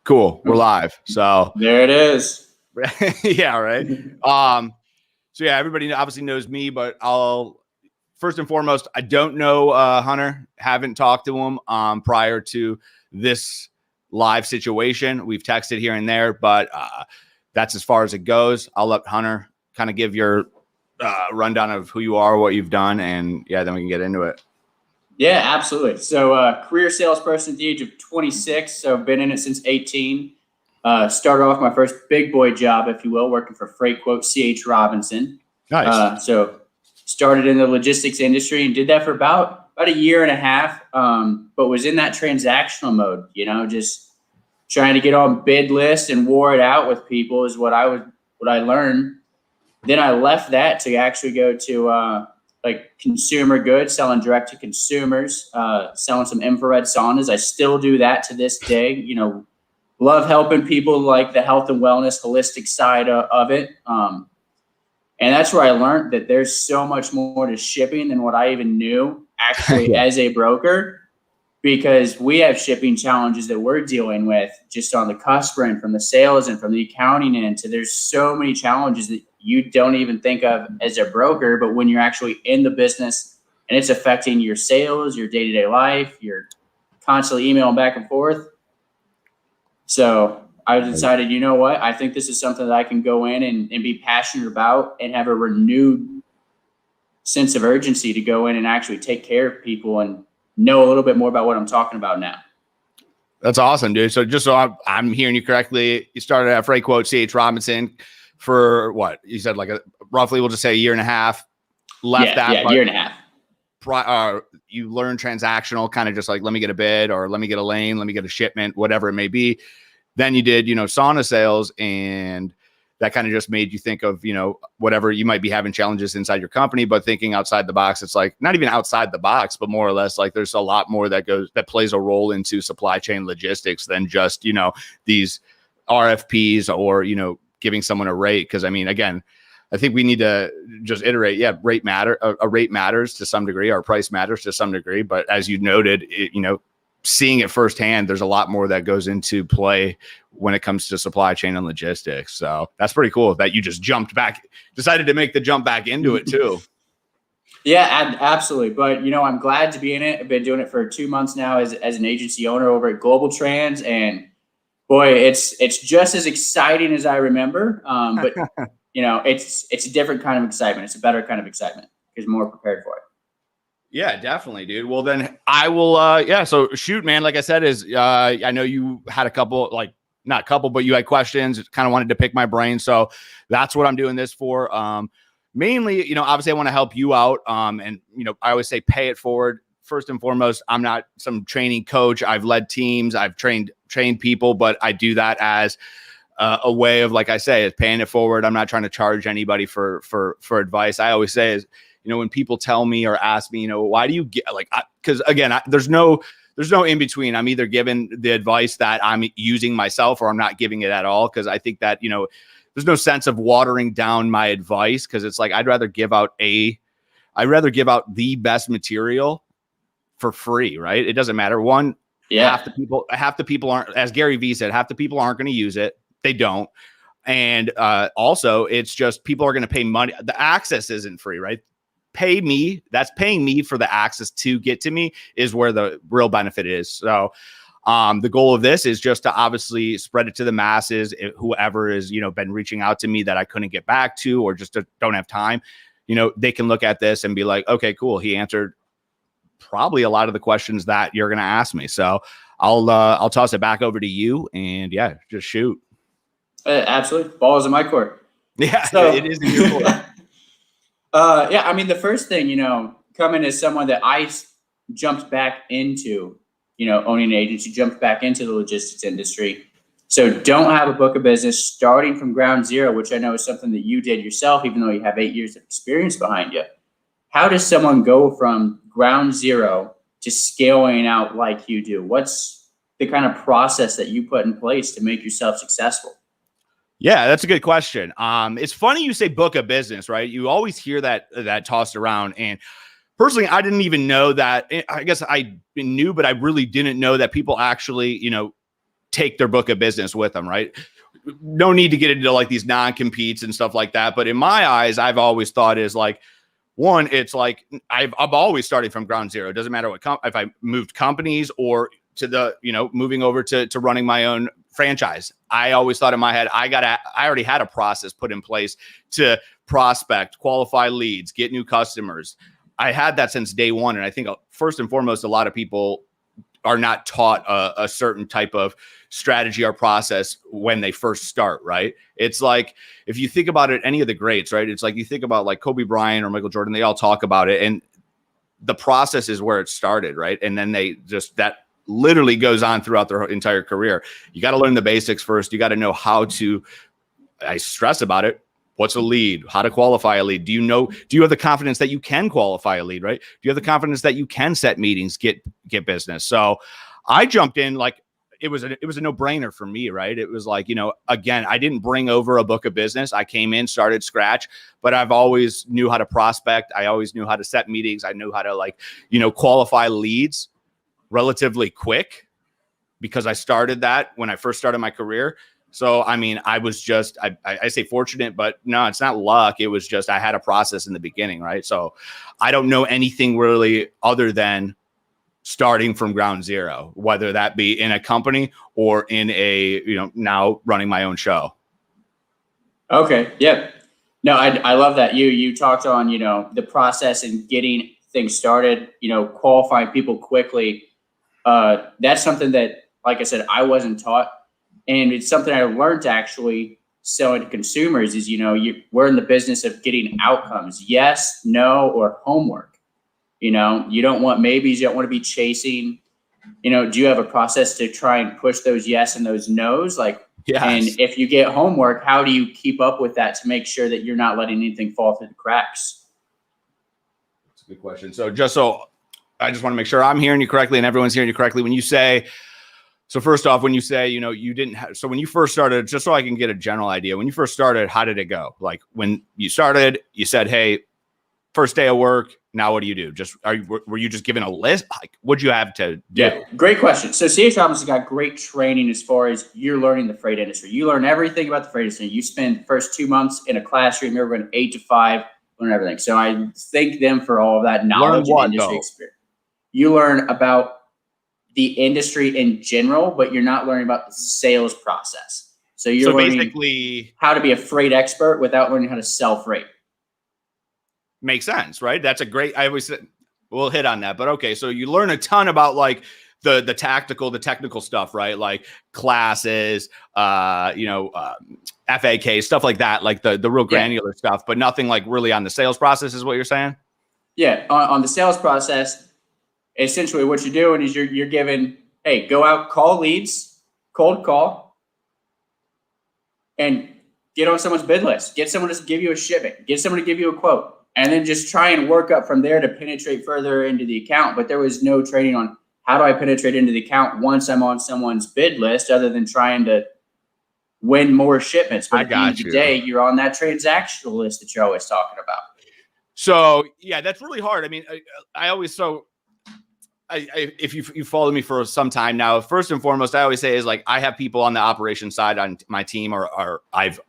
Cool. We're live. So there it is. Yeah. Right. So yeah, everybody obviously knows me, but I'll first and foremost, I don't know Hunter. Haven't talked to him prior to this live situation. We've texted here and there, but that's as far as it goes. I'll let Hunter kind of give your rundown of who you are, what you've done, and yeah, then we can get into it. Yeah, absolutely. So career salesperson at the age of 26. So I've been in it since 18. Started off my first big boy job, if you will, working for Freight Quote C.H. Robinson. Nice. So started in the logistics industry and did that for about a year and a half, but was in that transactional mode, just trying to get on bid lists and war it out with people is what I learned. Then I left that to actually go to like consumer goods, selling direct to consumers, selling some infrared saunas. I still do that to this day. Love helping people, like the health and wellness holistic side of it. And that's where I learned that there's so much more to shipping than what I even knew actually as a broker, because we have shipping challenges that we're dealing with just on the customer end, from the sales and from the accounting end. So there's so many challenges that you don't even think of as a broker, but when you're actually in the business and it's affecting your sales, your day-to-day life, you're constantly emailing back and forth. So I decided, you know what? I think this is something that I can go in and be passionate about and have a renewed sense of urgency to go in and actually take care of people and know a little bit more about what I'm talking about now. That's awesome, dude. So just so I'm hearing you correctly, you started at Freight Quote C.H. Robinson for what? You said like roughly, we'll just say a year and a half. Year and a half. You learn transactional, kind of just like, let me get a bid or let me get a lane, let me get a shipment, whatever it may be. Then you did, sauna sales, and that kind of just made you think of, whatever you might be having challenges inside your company, but thinking outside the box. It's like not even outside the box, but more or less like there's a lot more that plays a role into supply chain logistics than just, these RFPs or, giving someone a rate. Cause I mean, again, I think we need to just iterate. Yeah. A rate matters to some degree. Our price matters to some degree, but as you noted, seeing it firsthand, there's a lot more that goes into play when it comes to supply chain and logistics. So that's pretty cool that you just decided to make the jump back into it too. Yeah, absolutely. But, I'm glad to be in it. I've been doing it for 2 months now as an agency owner over at Global Trans. And boy, it's just as exciting as I remember. But, it's a different kind of excitement. It's a better kind of excitement because more prepared for it. Yeah, definitely, dude. Well, then I will. So shoot, man. Like I said, I know you had a couple, like not a couple, but you had questions. Kind of wanted to pick my brain, so that's what I'm doing this for. Mainly, obviously, I want to help you out. And I always say, pay it forward. First and foremost, I'm not some training coach. I've led teams. I've trained people, but I do that as a way of, like I say, is paying it forward. I'm not trying to charge anybody for advice. I always say is, when people tell me or ask me, why do you get because again, there's no in between. I'm either giving the advice that I'm using myself or I'm not giving it at all. Cause I think that, there's no sense of watering down my advice. Cause it's like, I'd rather give out the best material for free. Right. It doesn't matter. Half the people aren't, as Gary Vee said, half the people aren't going to use it. They don't. And also it's just, people are going to pay money. The access isn't free, right? Paying me for the access to get to me is where the real benefit is. So the goal of this is just to obviously spread it to the masses. Whoever is, been reaching out to me that I couldn't get back to, or just don't have time, they can look at this and be like, okay, cool. He answered probably a lot of the questions that you're going to ask me. So I'll toss it back over to you and just shoot. Absolutely. Ball is in my court. Yeah, so, it is in your court. I mean, the first thing, coming as someone that I jumped back into, owning an agency, jumped back into the logistics industry. So don't have a book of business, starting from ground zero, which I know is something that you did yourself, even though you have 8 years of experience behind you. How does someone go from ground zero to scaling out like you do? What's the kind of process that you put in place to make yourself successful? Yeah, that's a good question. It's funny you say book of business, right? You always hear that tossed around, and personally, I didn't even know that. I guess I knew, but I really didn't know that people actually, take their book of business with them, right? No need to get into like these non-competes and stuff like that. But in my eyes, I've always thought is like, one, it's like I've always started from ground zero. It doesn't matter what if I moved companies or to the, moving over to running my own franchise. I always thought in my head, I already had a process put in place to prospect, qualify leads, get new customers. I had that since day one. And I think first and foremost, a lot of people are not taught a certain type of strategy or process when they first start, right? It's like, if you think about it, any of the greats, right? It's like, you think about like Kobe Bryant or Michael Jordan, they all talk about it. And the process is where it started, right? And then that literally goes on throughout their entire career. You got to learn the basics first. You got to know how to, I stress about it. What's a lead? How to qualify a lead? Do you have the confidence that you can qualify a lead, right? Do you have the confidence that you can set meetings, get business? So I jumped in like it was a no-brainer for me, right? It was like, again, I didn't bring over a book of business. I came in, started scratch, but I've always knew how to prospect. I always knew how to set meetings. I knew how to qualify leads relatively quick because I started that when I first started my career. So, I mean, I was just, I say fortunate, but no, it's not luck. It was just, I had a process in the beginning, right? So I don't know anything really other than starting from ground zero, whether that be in a company or in a, now running my own show. Okay. Yep. No, I love that. You talked on, the process and getting things started, qualifying people quickly. That's something that, like I said, I wasn't taught. And it's something I learned actually selling to consumers is, we're in the business of getting outcomes. Yes, no, or homework. You don't want maybes. You don't want to be chasing. Do you have a process to try and push those yes and those no's? Like, yes. And if you get homework, how do you keep up with that to make sure that you're not letting anything fall through the cracks? That's a good question. So I just want to make sure I'm hearing you correctly and everyone's hearing you correctly. When you say, so first off, when you say, you didn't have, so when you first started, just so I can get a general idea, when you first started, how did it go? Like when you started, you said, hey, first day of work. Now, what do you do? Were you just given a list? Like, what'd you have to do? Yeah, great question. So C.H. Robinson got great training as far as you're learning the freight industry. You learn everything about the freight industry. You spend the first 2 months in a classroom. You're going 8 to 5, learn everything. So I thank them for all of that knowledge and industry experience. You learn about the industry in general, but you're not learning about the sales process. So you're learning basically how to be a freight expert without learning how to sell freight. Makes sense, right? That's a great, I always said, we'll hit on that, but okay. So you learn a ton about like the technical stuff, right? Like classes, FAK, stuff like that, like the real granular stuff, but nothing like really on the sales process is what you're saying? Yeah. On the sales process, essentially what you're doing is you're given, hey, go out, call leads, cold call, and get on someone's bid list. Get someone to give you a shipment. Get someone to give you a quote. And then just try and work up from there to penetrate further into the account. But there was no training on how do I penetrate into the account once I'm on someone's bid list other than trying to win more shipments. But at the end of the day, you're on that transactional list that you're always talking about. So, yeah, that's really hard. I mean, if you followed me for some time now, first and foremost, I always say is like I have people on the operations side on my team or I've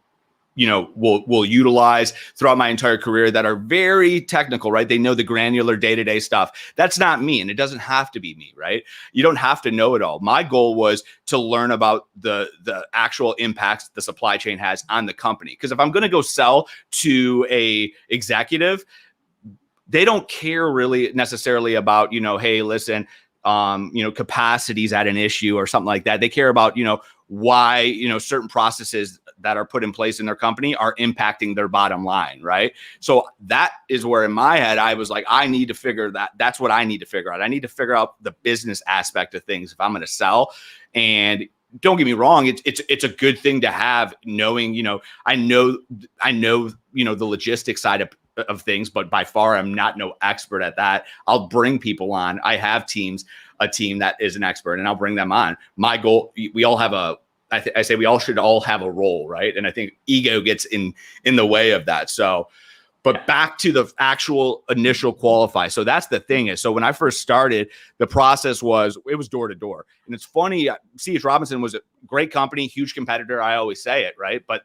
will utilize throughout my entire career that are very technical, right? They know the granular day-to-day stuff. That's not me, and it doesn't have to be me, right? You don't have to know it all. My goal was to learn about the actual impacts the supply chain has on the company. Because if I'm going to go sell to a executive, they don't care really necessarily about, hey, listen, capacity's at an issue or something like that. They care about, why, certain processes that are put in place in their company are impacting their bottom line, right? So that is where in my head, I was like, I need to figure that. That's what I need to figure out. I need to figure out the business aspect of things if I'm going to sell. And don't get me wrong, it's a good thing to have, knowing, I know, the logistics side of things, but by far I'm not no expert at that. I'll bring people on. I have a team that is an expert, and I'll bring them on. My goal, we all have I say we all should all have a role, right? And I think ego gets in the way of that. So But back to the actual initial qualify. So that's the thing is, so when I first started, the process was, it was door to door. And it's funny, C.H. Robinson was a great company, huge competitor. I always say it, right? But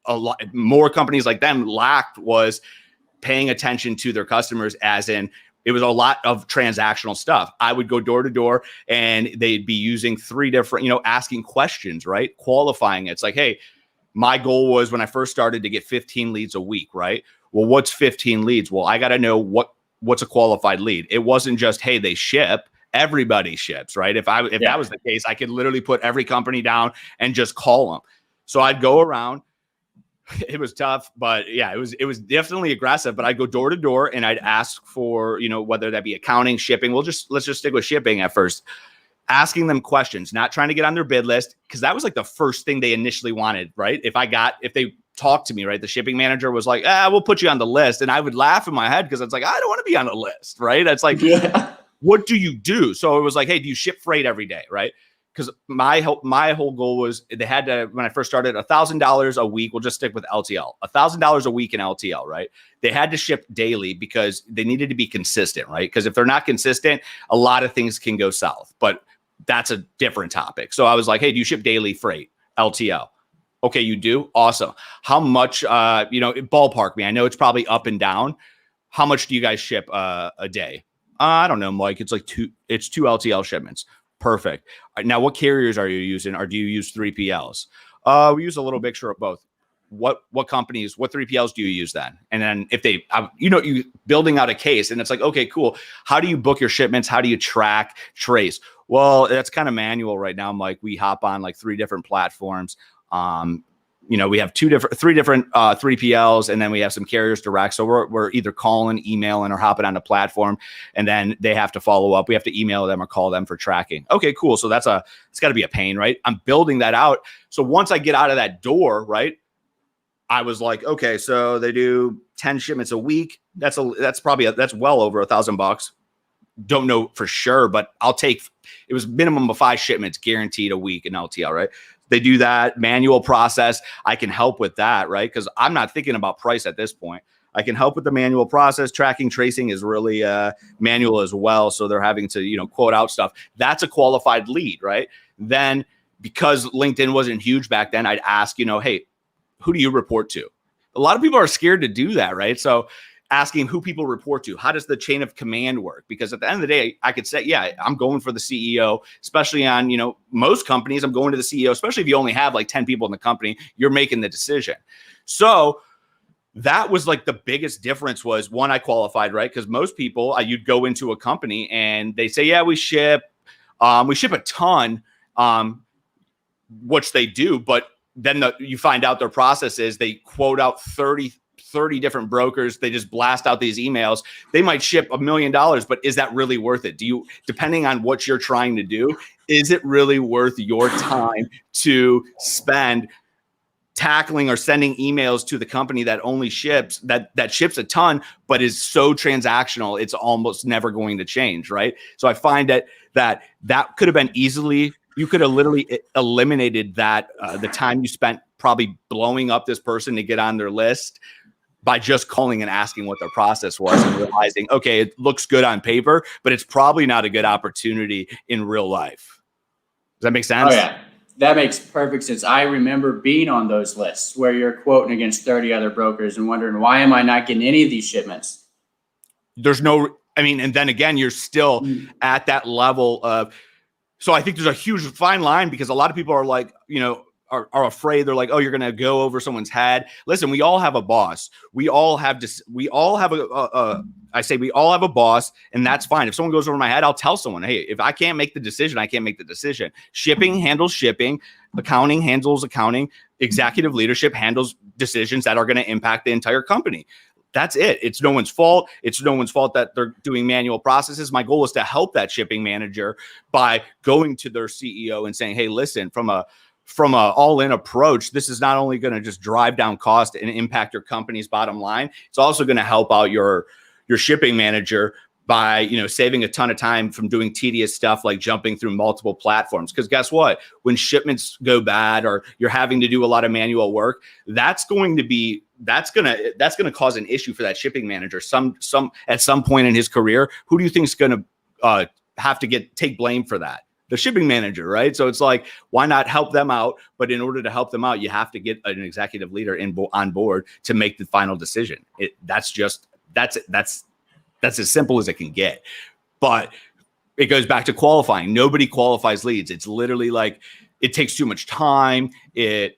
a lot more companies like them lacked was paying attention to their customers, as in it was a lot of transactional stuff. I would go door to door and they'd be using 3 different, asking questions, right? Qualifying it. It's like, hey, my goal was when I first started to get 15 leads a week, right? Well, what's 15 leads? Well, I got to know what's a qualified lead. It wasn't just, hey, they ship. Everybody ships, right? If that was the case, I could literally put every company down and just call them. So I'd go around. It was tough, but yeah, it was definitely aggressive. But I'd go door to door and I'd ask for, whether that be accounting, shipping. Let's just stick with shipping at first. Asking them questions, not trying to get on their bid list, because that was like the first thing they initially wanted, right? If they talked to me, right? The shipping manager was like, we'll put you on the list. And I would laugh in my head because it's like, I don't want to be on the list, right? It's like, what do you do? So it was like, hey, do you ship freight every day, right? Because my whole goal was they had to, when I first started, $1,000 a week. We'll just stick with LTL, $1,000 a week in LTL, right? They had to ship daily because they needed to be consistent, right? Because if they're not consistent, a lot of things can go south. But that's a different topic. So I was like, hey, do you ship daily freight, LTL? Okay, you do? Awesome. How much, ballpark me. I know it's probably up and down. How much do you guys ship a day? I don't know, Mike. It's like two LTL shipments. Perfect. Now, what carriers are you using? Or do you use 3PLs? We use a little mixture of both. What companies, what 3PLs do you use then? And then if they, you building out a case and it's like, okay, cool. How do you book your shipments? How do you track, trace? Well, that's kind of manual right now, Mike. We hop on like 3 different platforms. We have 3 different 3PLs, and then we have some carriers direct. So we're either calling, emailing, or hopping on the platform, and then they have to follow up. We have to email them or call them for tracking. Okay, cool. So it's got to be a pain, right? I'm building that out. So once I get out of that door, right, I was like, okay, so they do 10 shipments a week. That's well over $1,000. Don't know for sure, but it was minimum of 5 shipments guaranteed a week in LTL, right? They do that manual process. I can help with that, right? Because I'm not thinking about price at this point. I can help with the manual process. Tracking, tracing is really manual as well. So they're having to, quote out stuff. That's a qualified lead, right? Then because LinkedIn wasn't huge back then, I'd ask, hey, who do you report to? A lot of people are scared to do that, right? So asking who people report to, how does the chain of command work? Because at the end of the day, I could say, yeah, I'm going for the CEO, especially on, most companies, I'm going to the CEO, especially if you only have like 10 people in the company, you're making the decision. So that was like the biggest difference was, one, I qualified, right? Because most people, you'd go into a company and they say, yeah, we ship a ton, which they do, but then you find out their process is they quote out 30 different brokers. They just blast out these emails. They might ship $1 million, but is that really worth it? Depending on what you're trying to do, is it really worth your time to spend tackling or sending emails to the company that only ships that ships a ton, but is so transactional, it's almost never going to change, right? So I find that could have been easily, you could have literally eliminated that the time you spent probably blowing up this person to get on their list by just calling and asking what their process was and realizing, okay, it looks good on paper, but it's probably not a good opportunity in real life. Does that make sense? Oh, yeah. That makes perfect sense. I remember being on those lists where you're quoting against 30 other brokers and wondering, why am I not getting any of these shipments? And then again, you're still at that level of, so I think there's a huge fine line because a lot of people are like, are afraid. They're like, oh, you're going to go over someone's head. Listen, we all have a boss. We all have a boss, and that's fine. If someone goes over my head, I'll tell someone, hey, if I can't make the decision, I can't make the decision. Shipping handles shipping. Accounting handles accounting. Executive leadership handles decisions that are going to impact the entire company. That's it. It's no one's fault. It's no one's fault that they're doing manual processes. My goal is to help that shipping manager by going to their CEO and saying, hey, listen, from a all-in approach, this is not only going to just drive down cost and impact your company's bottom line, it's also going to help out your shipping manager by, saving a ton of time from doing tedious stuff like jumping through multiple platforms. Because guess what? When shipments go bad or you're having to do a lot of manual work, that's going to be that's gonna cause an issue for that shipping manager. At some point in his career, who do you think is gonna have to take blame for that? The shipping manager, right? So it's like, why not help them out? But in order to help them out, you have to get an executive leader on board to make the final decision. That's as simple as it can get. But it goes back to qualifying. Nobody qualifies leads. It's literally like, it takes too much time. The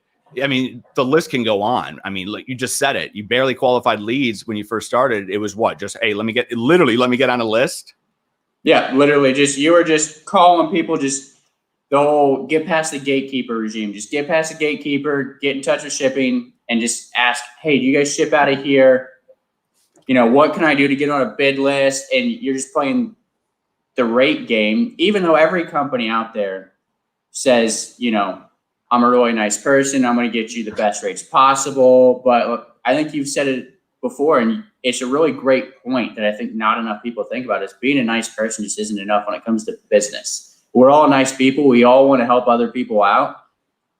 list can go on. I mean, like you just said it. You barely qualified leads when you first started. It was what? Just, hey, let me get on a list. Yeah, literally you were just calling people, just the whole get past the gatekeeper regime. Just get past the gatekeeper, get in touch with shipping, and just ask, hey, do you guys ship out of here? What can I do to get on a bid list? And you're just playing the rate game, even though every company out there says, I'm a really nice person, I'm going to get you the best rates possible. But look, I think you've said it before, and it's a really great point that I think not enough people think about, is being a nice person just isn't enough when it comes to business. We're all nice people. We all want to help other people out,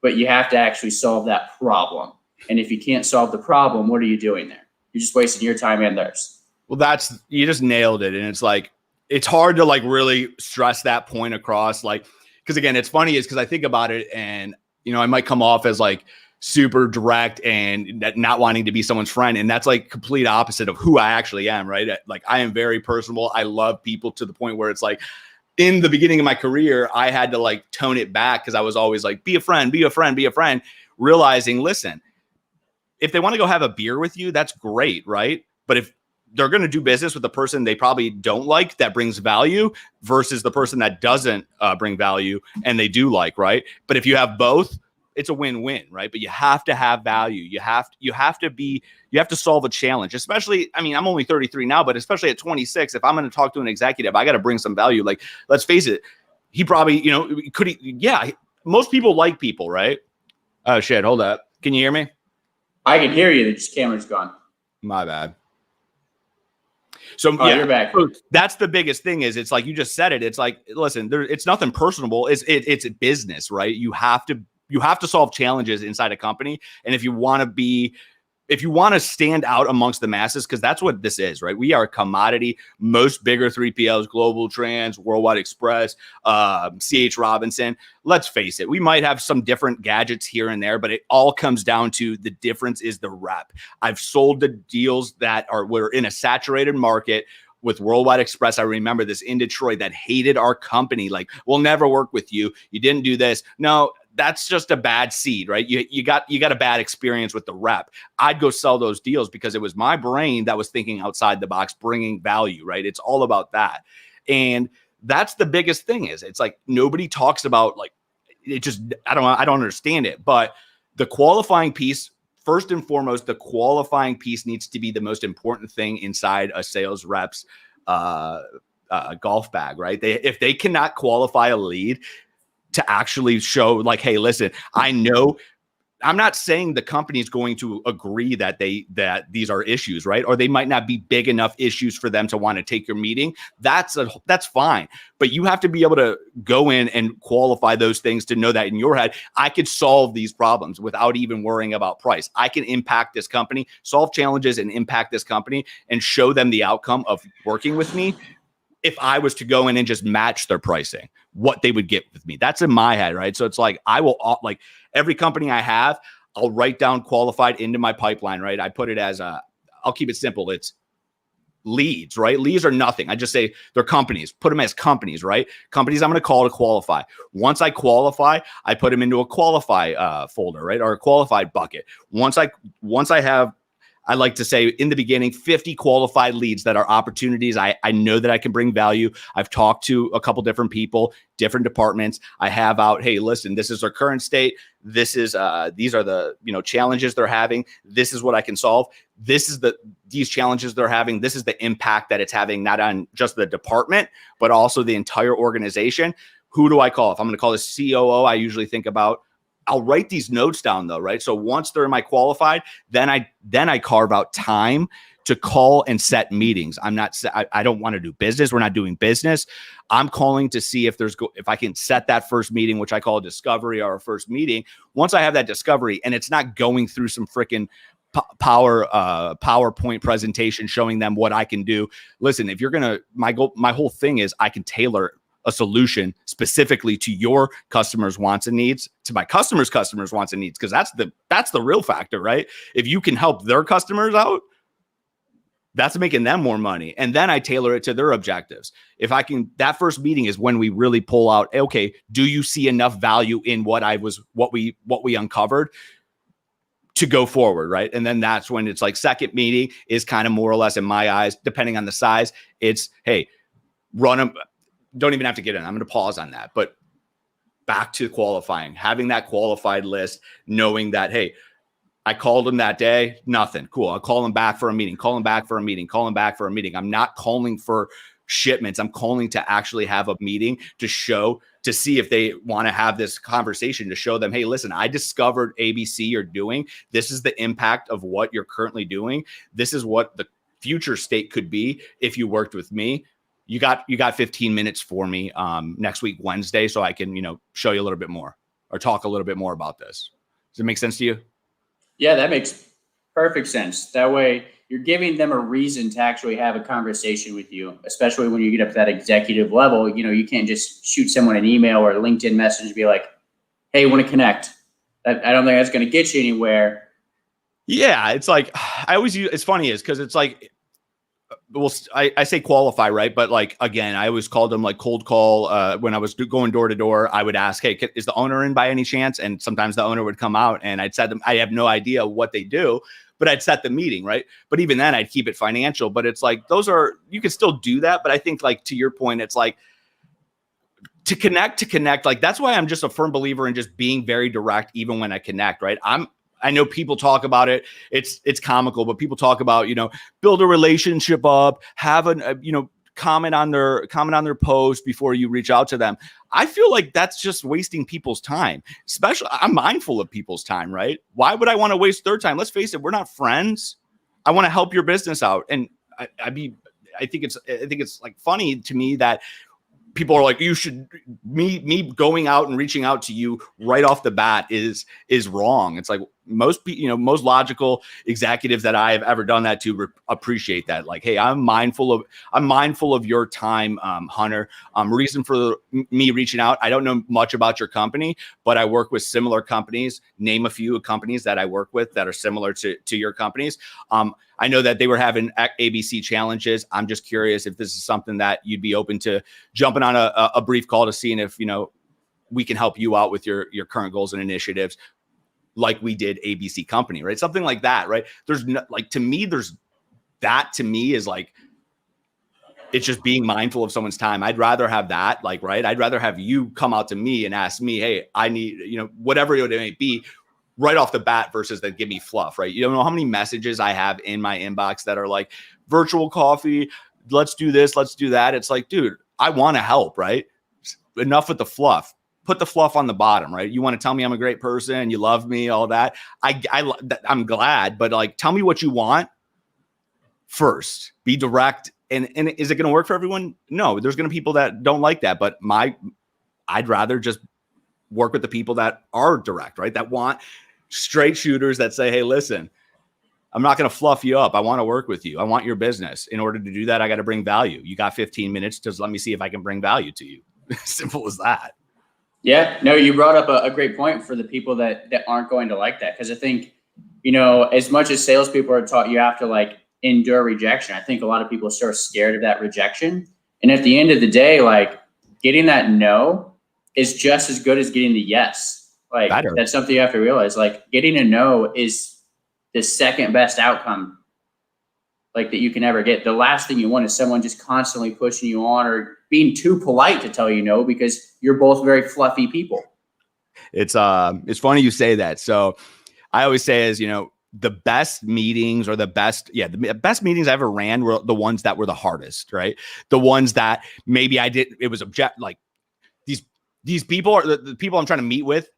but you have to actually solve that problem. And if you can't solve the problem, what are you doing there? You're just wasting your time and theirs. Well, you just nailed it. And it's like, it's hard to like really stress that point across. Like, because again, it's funny is because I think about it and, I might come off as like super direct and not wanting to be someone's friend. And that's like complete opposite of who I actually am, right? Like I am very personable. I love people to the point where it's like in the beginning of my career, I had to like tone it back because I was always like, be a friend, realizing, listen, if they want to go have a beer with you, that's great, right? But if they're going to do business with the person they probably don't like that brings value versus the person that doesn't bring value and they do like, right? But if you have both, it's a win-win, right? But you have to have value. You have to solve a challenge, especially, I'm only 33 now, but especially at 26, if I'm going to talk to an executive, I got to bring some value. Like, let's face it. He probably, most people like people, right? Oh shit. Hold up. Can you hear me? I can hear you. The camera's gone. My bad. So you're back. That's the biggest thing is it's like, you just said it. It's like, listen, it's nothing personal. It's business, right? You have to solve challenges inside a company. And if you want to stand out amongst the masses, because that's what this is, right? We are a commodity. Most bigger 3PLs, Global Trans, Worldwide Express, CH Robinson. Let's face it, we might have some different gadgets here and there, but it all comes down to the difference is the rep. I've sold the deals that we're in a saturated market. With Worldwide Express, I remember this in Detroit that hated our company. Like, we'll never work with you. You didn't do this. No, that's just a bad seed, right? You got a bad experience with the rep. I'd go sell those deals because it was my brain that was thinking outside the box, bringing value, right? It's all about that. And that's the biggest thing is it's like nobody talks about like it just I don't understand it. But the qualifying piece, first and foremost, the qualifying piece needs to be the most important thing inside a sales rep's golf bag, right? If they cannot qualify a lead to actually show like, hey, listen, I know I'm not saying the company is going to agree that these are issues, right? Or they might not be big enough issues for them to want to take your meeting. That's fine. But you have to be able to go in and qualify those things to know that in your head, I could solve these problems without even worrying about price. I can impact this company, solve challenges and impact this company and show them the outcome of working with me. If I was to go in and just match their pricing, what they would get with me. That's in my head, right? So it's like, I will like every company I have, I'll write down qualified into my pipeline, right? I put it as I'll keep it simple. It's leads, right? Leads are nothing. I just say they're companies, put them as companies, right? Companies I'm going to call to qualify. Once I qualify, I put them into a qualify folder, right? Or a qualified bucket. Once I have, I like to say in the beginning, 50 qualified leads that are opportunities. I know that I can bring value. I've talked to a couple different people, different departments. I have out, hey, listen, this is our current state. This is these are the challenges they're having. This is what I can solve. These challenges they're having. This is the impact that it's having, not on just the department, but also the entire organization. Who do I call? If I'm going to call this COO, I usually think about. I'll write these notes down though, right? So once they're in my qualified, then I carve out time to call and set meetings. I don't want to do business. We're not doing business. I'm calling to see if I can set that first meeting, which I call a discovery or a first meeting. Once I have that discovery and it's not going through some freaking PowerPoint presentation showing them what I can do. Listen, if you're gonna, my whole thing is I can tailor a solution specifically to your customers' wants and needs, to my customers' wants and needs, because that's the real factor, right? If you can help their customers out, that's making them more money. And then I tailor it to their objectives. If I can, that first meeting is when we really pull out, okay, do you see enough value in what we uncovered to go forward, right? And then that's when it's like second meeting is kind of more or less, in my eyes, depending on the size, it's, hey, run them. Don't even have to get in. I'm going to pause on that. But back to qualifying, having that qualified list, knowing that, hey, I called him that day, nothing. Cool. I'll call him back for a meeting, call him back for a meeting, call him back for a meeting. I'm not calling for shipments. I'm calling to actually have a meeting to see if they want to have this conversation, to show them, hey, listen, I discovered ABC you're doing. This is the impact of what you're currently doing. This is what the future state could be if you worked with me. You got 15 minutes for me next week, Wednesday, so I can, show you a little bit more or talk a little bit more about this. Does it make sense to you? Yeah, that makes perfect sense. That way you're giving them a reason to actually have a conversation with you, especially when you get up to that executive level. You can't just shoot someone an email or a LinkedIn message and be like, hey, want to connect? I don't think that's going to get you anywhere. Yeah, it's like, I always use, it's funny is because it's like, well, I say qualify, right? But like, again, I always called them like cold call. When I was going door to door, I would ask, hey, is the owner in by any chance? And sometimes the owner would come out and I'd set them, I have no idea what they do, but I'd set the meeting, right? But even then I'd keep it financial, but it's like, you can still do that. But I think, like, to your point, it's like to connect. Like, that's why I'm just a firm believer in just being very direct, even when I connect, right? I know people talk about it. It's comical, but people talk about, build a relationship up, have comment on their post before you reach out to them. I feel like that's just wasting people's time. Especially, I'm mindful of people's time, right? Why would I want to waste their time? Let's face it, we're not friends. I want to help your business out. And I think it's like funny to me that people are like, you should, me going out and reaching out to you right off the bat is wrong. It's like most logical executives that I have ever done that to appreciate that. Like, hey, I'm mindful of your time, Hunter. Reason for me reaching out, I don't know much about your company, but I work with similar companies. Name a few companies that I work with that are similar to your companies. I know that they were having ABC challenges. I'm just curious if this is something that you'd be open to jumping on a brief call to seeing if, we can help you out with your current goals and initiatives, like we did ABC company, right? Something like that, right? There's no, like, to me is like, it's just being mindful of someone's time. I'd rather have that, like, right? I'd rather have you come out to me and ask me, hey, I need, whatever it may be, right off the bat, versus that give me fluff, right? You don't know how many messages I have in my inbox that are like, virtual coffee, let's do this, let's do that. It's like, dude, I want to help, right? Enough with the fluff. Put the fluff on the bottom, right? You want to tell me I'm a great person, you love me, all that. I'm glad, but like, tell me what you want first. Be direct. And is it going to work for everyone? No, there's going to be people that don't like that, but I'd rather just work with the people that are direct, right? That want straight shooters that say, hey, listen, I'm not going to fluff you up. I want to work with you. I want your business. In order to do that, I got to bring value. You got 15 minutes. Just let me see if I can bring value to you. Simple as that. Yeah, no, you brought up a great point for the people that aren't going to like that. Because I think, as much as salespeople are taught you have to like endure rejection, I think a lot of people are so scared of that rejection. And at the end of the day, like, getting that no is just as good as getting the yes. Like, better. That's something you have to realize. Like, getting a no is the second best outcome, like, that you can ever get. The last thing you want is someone just constantly pushing you on or being too polite to tell you no, because you're both very fluffy people. It's funny you say that. So I always say is, the best meetings or the best meetings I ever ran were the ones that were the hardest, right? The ones that maybe it was like these people are the people I'm trying to meet with,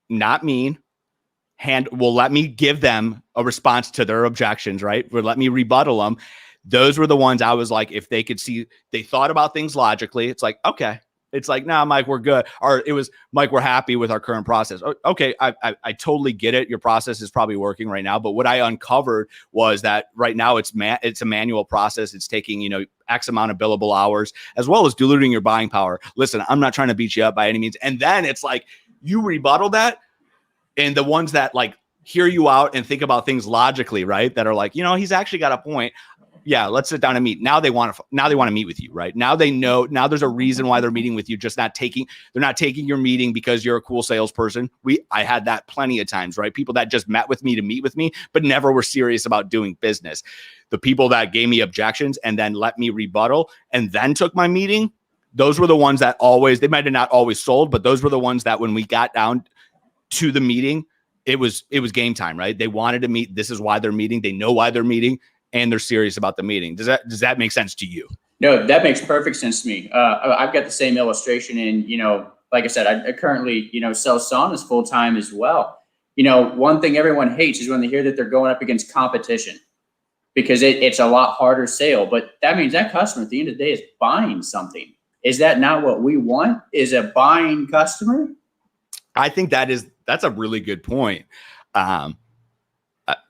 not mean, will let me give them a response to their objections, right? Will let me rebuttal them. Those were the ones I was like, if they could see, they thought about things logically. It's like, okay, It's like, nah, Mike, we're good. Or it was, Mike, we're happy with our current process. Okay, I totally get it. Your process is probably working right now. But what I uncovered was that right now it's a manual process. It's taking, X amount of billable hours, as well as diluting your buying power. Listen, I'm not trying to beat you up by any means. And then it's like you rebuttal that, and the ones that like hear you out and think about things logically, right? That are like, he's actually got a point. Yeah, let's sit down and meet. Now they want to meet with you, right? Now they know. Now there's a reason why they're meeting with you. They're not taking your meeting because you're a cool salesperson. I had that plenty of times, right? People that just met with me to meet with me, but never were serious about doing business. The people that gave me objections and then let me rebuttal and then took my meeting, those were the ones that they might have not always sold, but those were the ones that when we got down to the meeting, it was game time, right? They wanted to meet. This is why they're meeting. They know why they're meeting. And they're serious about the meeting. Does that make sense to you? No, that makes perfect sense to me. I've got the same illustration, and like I said, I currently sell saunas full time as well. One thing everyone hates is when they hear that they're going up against competition, because it's a lot harder sale. But that means that customer at the end of the day is buying something. Is that not what we want? Is a buying customer? I think that's a really good point.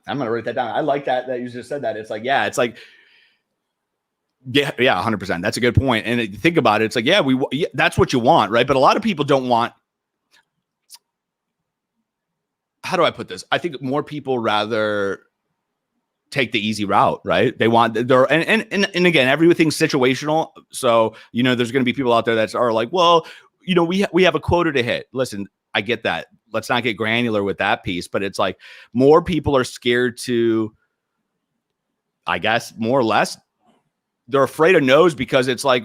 I'm going to write that down. I like that you just said that. It's like, yeah, 100%. That's a good point. And think about it. It's like, that's what you want, right? But a lot of people don't want, how do I put this? I think more people rather take the easy route, right? They want and again, everything's situational. So, there's going to be people out there that are like, well, we have a quota to hit. Listen, I get that. Let's not get granular with that piece, but it's like more people are scared to, I guess, more or less, they're afraid of no's because it's like,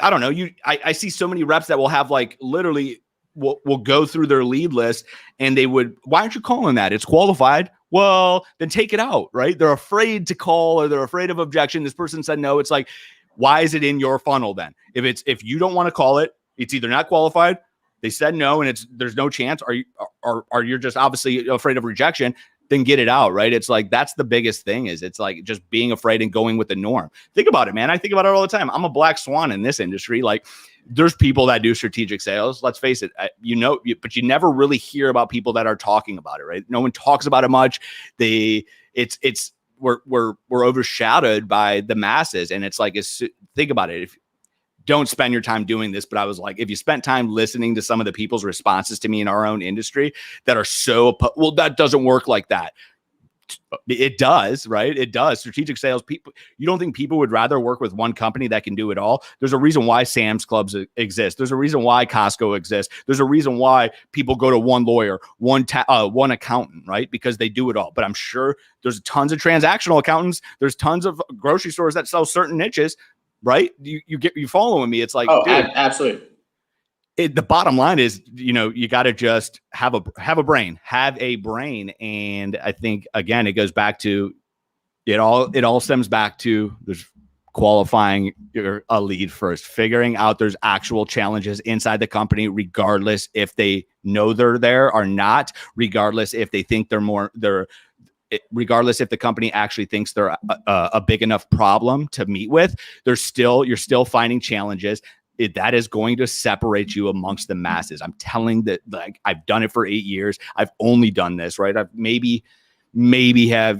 I don't know. I see so many reps that will have like literally will go through their lead list and why aren't you calling that? It's qualified. Well, then take it out, right? They're afraid to call or they're afraid of objection. This person said no. It's like, why is it in your funnel then? If you don't want to call it, it's either not qualified. They said no, and there's no chance. Are you just obviously afraid of rejection? Then get it out, right? It's like that's the biggest thing. Is it's like just being afraid and going with the norm. Think about it, man. I think about it all the time. I'm a black swan in this industry. Like, there's people that do strategic sales. Let's face it, but you never really hear about people that are talking about it, right? No one talks about it much. We're overshadowed by the masses, and it's like think about it. Don't spend your time doing this. But I was like, if you spent time listening to some of the people's responses to me in our own industry that are that doesn't work like that. It does, right? It does. Strategic sales people. You don't think people would rather work with one company that can do it all? There's a reason why Sam's Clubs exist. There's a reason why Costco exists. There's a reason why people go to one lawyer, one accountant, right? Because they do it all. But I'm sure there's tons of transactional accountants. There's tons of grocery stores that sell certain niches. Right? You following me? It's like, dude, absolutely. The bottom line is, you got to just have a brain. And I think, again, it goes back to it all stems back to there's qualifying a lead first, figuring out there's actual challenges inside the company, regardless if they know they're there or not, regardless if they think regardless if the company actually thinks they're a big enough problem to meet with, you're still finding challenges. That is going to separate you amongst the masses. I'm telling that, like, I've done it for 8 years. I've only done this, right? I've maybe have,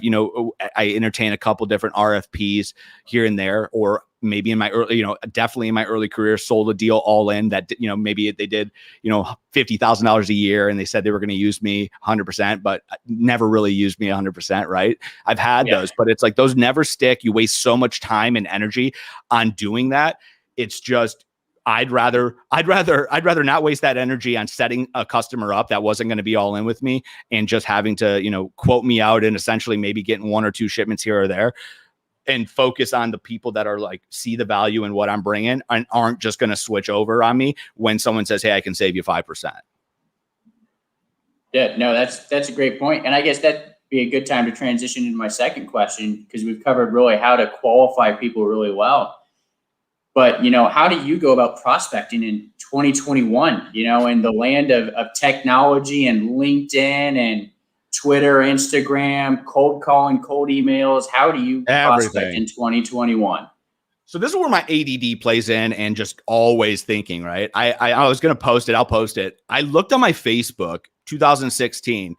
I entertain a couple different RFPs here and there, or maybe in my early, definitely in my early career, sold a deal all in that, maybe they did, $50,000 a year and they said they were going to use me 100%, but never really used me 100%. Right. I've had those, but it's like, those never stick. You waste so much time and energy on doing that. It's just, I'd rather not waste that energy on setting a customer up that wasn't going to be all in with me and just having to, quote me out and essentially maybe getting 1 or 2 shipments here or there, and focus on the people that are like, see the value in what I'm bringing and aren't just going to switch over on me when someone says, hey, I can save you 5%. Yeah, no, that's a great point. And I guess that'd be a good time to transition into my second question, because we've covered really how to qualify people really well. But, how do you go about prospecting in 2021, in the land of technology and LinkedIn and Twitter, Instagram, cold calling, cold emails? How do you prospect in 2021? So this is where my ADD plays in and just always thinking, right? I was going to post it. I'll post it. I looked on my Facebook 2016,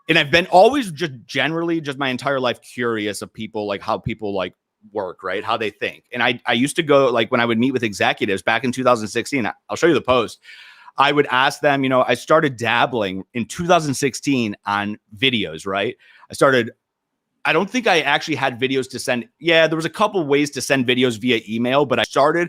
and I've been always just generally just my entire life curious of people, like how people like work, right? How they think. And I used to go, like when I would meet with executives back in 2016, I'll show you the post. I would ask them, I started dabbling in 2016 on videos, right? I don't think I actually had videos to send. Yeah, there was a couple ways to send videos via email, but I started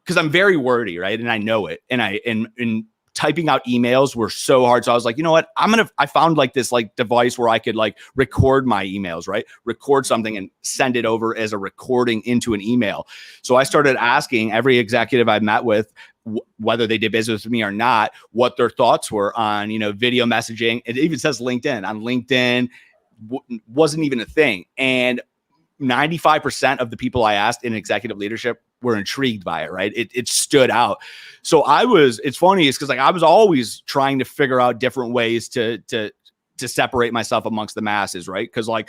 because I'm very wordy, right? And I know it. And typing out emails were so hard. So I was like, you know what? I found like this like device where I could like record my emails, right? Record something and send it over as a recording into an email. So I started asking every executive I met with, whether they did business with me or not, what their thoughts were on, video messaging. It even says LinkedIn. On LinkedIn, wasn't even a thing. And 95% of the people I asked in executive leadership were intrigued by it, right? It stood out. So it's funny, is because like I was always trying to figure out different ways to separate myself amongst the masses, right? Because like,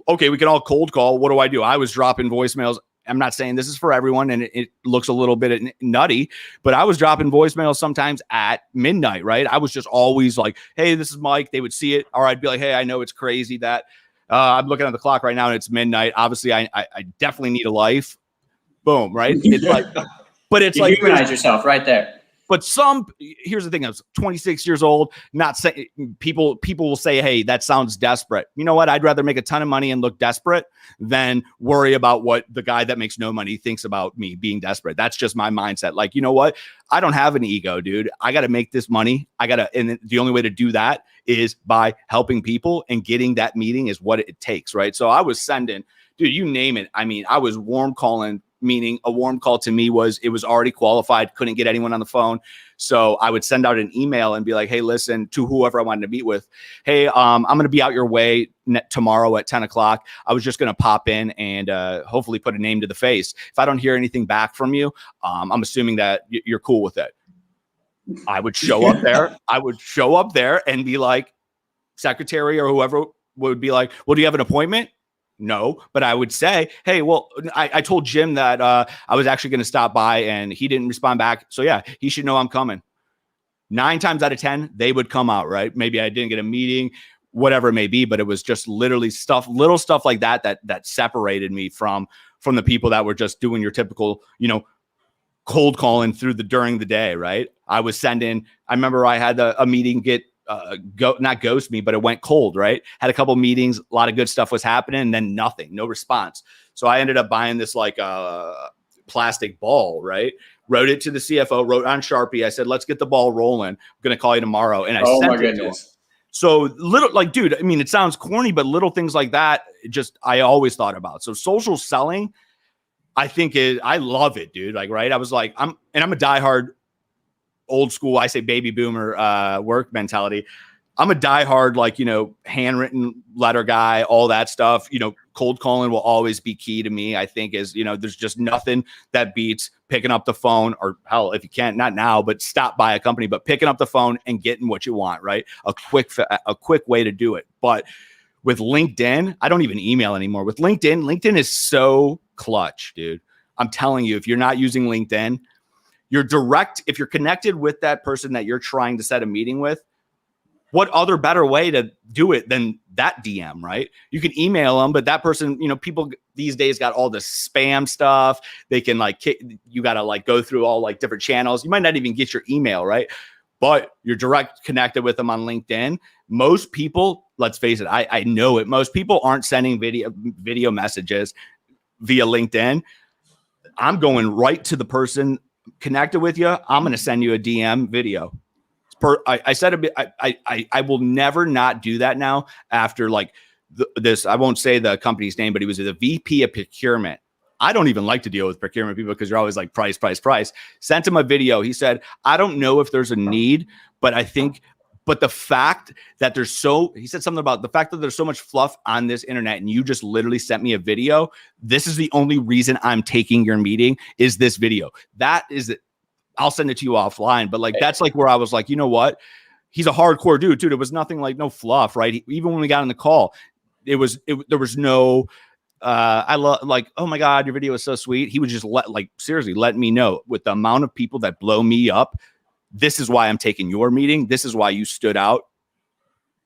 okay, we can all cold call. What do? I was dropping voicemails. I'm not saying this is for everyone, and it looks a little bit nutty, but I was dropping voicemails sometimes at midnight, right? I was just always like, hey, this is Mike. They would see it. Or I'd be like, hey, I know it's crazy that I'm looking at the clock right now and it's midnight. Obviously, I definitely need a life. Boom, right? It's like, but it's you like humanize yourself right there. But here's the thing: I was 26 years old. Not saying people will say, "Hey, that sounds desperate." You know what? I'd rather make a ton of money and look desperate than worry about what the guy that makes no money thinks about me being desperate. That's just my mindset. Like, you know what? I don't have an ego, dude. I got to make this money. And the only way to do that is by helping people, and getting that meeting is what it takes, right? So I was sending, dude, you name it. I mean, I was warm calling. Meaning a warm call to me it was already qualified, couldn't get anyone on the phone. So I would send out an email and be like, hey, listen, to whoever I wanted to meet with. Hey, I'm going to be out your way tomorrow at 10 o'clock. I was just going to pop in and hopefully put a name to the face. If I don't hear anything back from you, I'm assuming that you're cool with it. I would show up there. And be like, secretary or whoever would be like, well, do you have an appointment? No, but I would say, hey, well, I told Jim that I was actually going to stop by and he didn't respond back. So yeah, he should know I'm coming. 9 times out of 10, they would come out, right? Maybe I didn't get a meeting, whatever it may be, but it was just literally little stuff like that separated me from the people that were just doing your typical, cold calling during the day, right? I remember I had a meeting not ghost me, but it went cold, right? Had a couple meetings, a lot of good stuff was happening, and then nothing, no response. So I ended up buying this like plastic ball, right? Wrote it to the CFO, wrote on Sharpie. I said, let's get the ball rolling. I'm going to call you tomorrow. And I sent it to him. So little, like, dude, I mean, it sounds corny, but little things like that, I always thought about. So social selling, I think I love it, dude. Like, right. I was like, I'm a diehard old school, I say baby boomer work mentality. I'm a diehard, like, handwritten letter guy, all that stuff. Cold calling will always be key to me. I think there's just nothing that beats picking up the phone, or hell, if you can't, not now, but stop by a company, but picking up the phone and getting what you want, right? A quick way to do it. But with LinkedIn, I don't even email anymore. With LinkedIn is so clutch, dude. I'm telling you, if you're not using LinkedIn, if you're connected with that person that you're trying to set a meeting with, what other better way to do it than that DM, right? You can email them, but that person, people these days got all the spam stuff. They can you got to go through all different channels. You might not even get your email, right? But you're direct connected with them on LinkedIn. Most people, let's face it, I know it. Most people aren't sending video messages via LinkedIn. I'm going right to the person connected with you. I'm going to send you a DM video. I said a bit. I will never not do that now. After this, I won't say the company's name, but he was the VP of procurement. I don't even like to deal with procurement people because you're always like price. Sent him a video. He said, I don't know if there's a need, but the fact that he said something about the fact that there's so much fluff on this internet and you just literally sent me a video. This is the only reason I'm taking your meeting is this video. That is it. I'll send it to you offline. But that's where I was like, you know what? He's a hardcore dude. It was nothing no fluff, right? Even when we got on the call, there was no I love, like, oh my God, your video is so sweet. He would just seriously let me know, with the amount of people that blow me up, this is why I'm taking your meeting. This is why you stood out,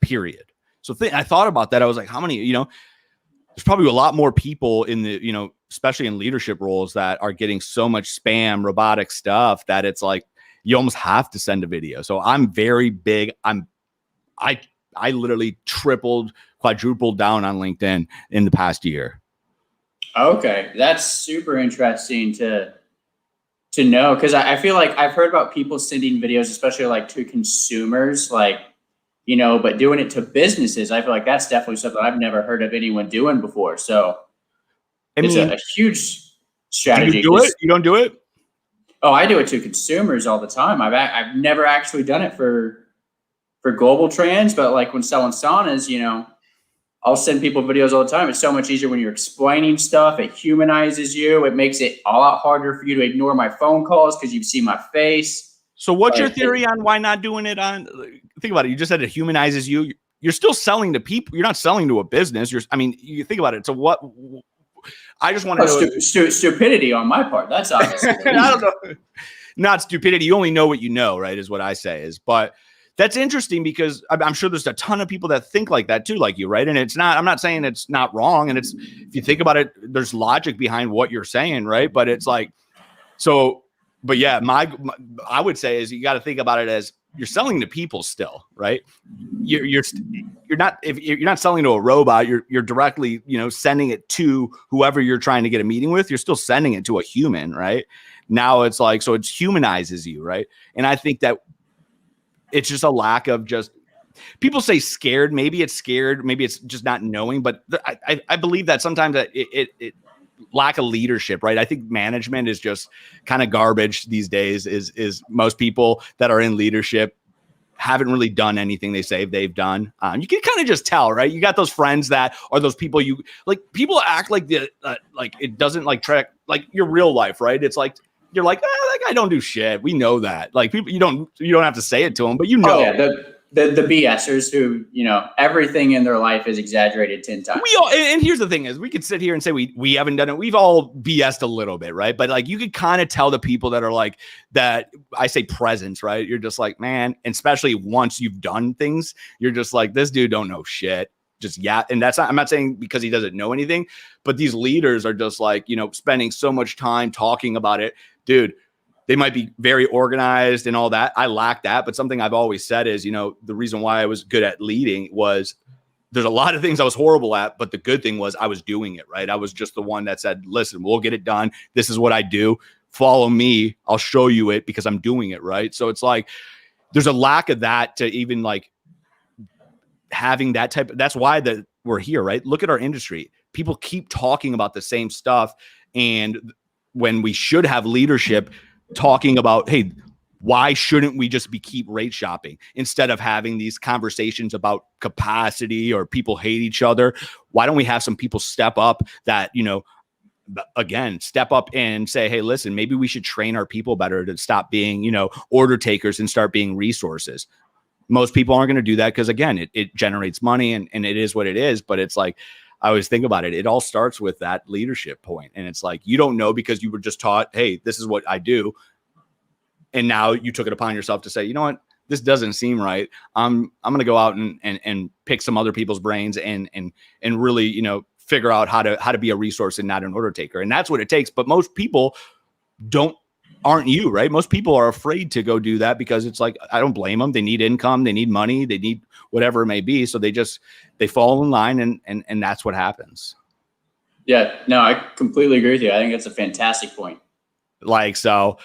period. So I thought about that. I was like, how many, there's probably a lot more people in the, especially in leadership roles, that are getting so much spam, robotic stuff, that it's like, you almost have to send a video. So I'm very big. I literally tripled, quadrupled down on LinkedIn in the past year. Okay, that's super interesting to know, because I feel like I've heard about people sending videos, especially like to consumers, like, but doing it to businesses, I feel like that's definitely something I've never heard of anyone doing before. So it's a huge strategy. Do you do it? You don't do it? Oh, I do it to consumers all the time. I've never actually done it for global trans, but like when selling saunas, I'll send people videos all the time. It's so much easier when you're explaining stuff. It humanizes you. It makes it a lot harder for you to ignore my phone calls because you see my face. So what's your theory on why not doing it on? Think about it. You just said it humanizes you. You're still selling to people. You're not selling to a business. You think about it. So what? I just want to know. Stupidity on my part. That's obviously. I don't know. Not stupidity. You only know what you know, right? Is what I say is, but that's interesting because I'm sure there's a ton of people that think like that too, like you, right? And it's not, I'm not saying it's not wrong. And it's, if you think about it, there's logic behind what you're saying, right? But it's like, so, but yeah, I would say is you got to think about it as you're selling to people still, right? You're not, if you're not selling to a robot, you're directly, sending it to whoever you're trying to get a meeting with. You're still sending it to a human, right? Now it's like, so it humanizes you, right? And I think that it's just a lack of just, people say scared. Maybe it's scared. Maybe it's just not knowing. But I believe that sometimes that it lack of leadership, right? I think management is just kind of garbage these days. Is most people that are in leadership haven't really done anything they say they've done. You can kind of just tell, right? You got those friends that are those people you like. People act like like it doesn't like track like your real life, right? It's like, you're like, that guy don't do shit. We know that. Like people, you don't have to say it to them, but Oh, yeah, the BSers who, everything in their life is exaggerated 10 times. We all, and here's the thing is, we could sit here and say we haven't done it. We've all BS'd a little bit, right? But like you could kind of tell the people that are like that. I say presence, right? You're just like, man, and especially once you've done things, you're just like, this dude don't know shit. Just and that's not, I'm not saying because he doesn't know anything, but these leaders are just like, spending so much time talking about it. Dude, they might be very organized and all that. I lack that. But something I've always said is, the reason why I was good at leading was there's a lot of things I was horrible at, but the good thing was I was doing it, right? I was just the one that said, listen, we'll get it done. This is what I do. Follow me. I'll show you it because I'm doing it, right? So it's like, there's a lack of that to even like having that type. That's why we're here, right? Look at our industry. People keep talking about the same stuff. And when we should have leadership talking about, hey, why shouldn't we just keep rate shopping instead of having these conversations about capacity or people hate each other? Why don't we have some people step up that, again, step up and say, hey, listen, maybe we should train our people better to stop being, order takers and start being resources. Most people aren't going to do that because, again, it generates money and it is what it is. But it's like, I always think about it. It all starts with that leadership point. And it's like, you don't know because you were just taught, hey, this is what I do. And now you took it upon yourself to say, you know what, this doesn't seem right. I'm going to go out and pick some other people's brains and really, figure out how to be a resource and not an order taker. And that's what it takes. But most people aren't you, right? Most people are afraid to go do that because it's like, I don't blame them. They need income, they need money, they need whatever it may be. So they fall in line and that's what happens. Yeah, no, I completely agree with you. I think that's a fantastic point. Like, so,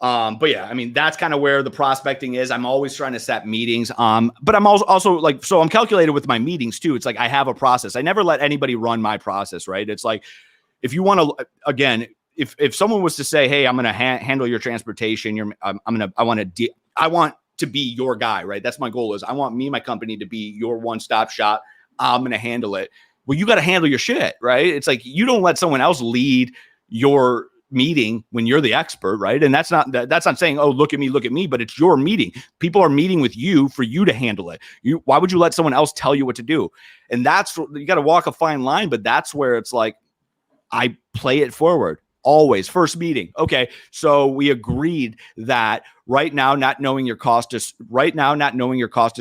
but yeah, I mean, that's kind of where the prospecting is. I'm always trying to set meetings. But I'm also like, so I'm calculated with my meetings too. It's like, I have a process. I never let anybody run my process, right? It's like, if you want to, again, if someone was to say, hey, I'm going to handle your transportation, I want to be your guy, right? That's my goal is I want my company to be your one-stop shop. I'm going to handle it. Well, you got to handle your shit, right? It's like, you don't let someone else lead your meeting when you're the expert, right? And that's not saying, oh, look at me, but it's your meeting. People are meeting with you for you to handle it. Why would you let someone else tell you what to do? And you got to walk a fine line, but that's where it's like, I play it forward. Always first meeting. Okay. So we agreed that right now, not knowing your cost to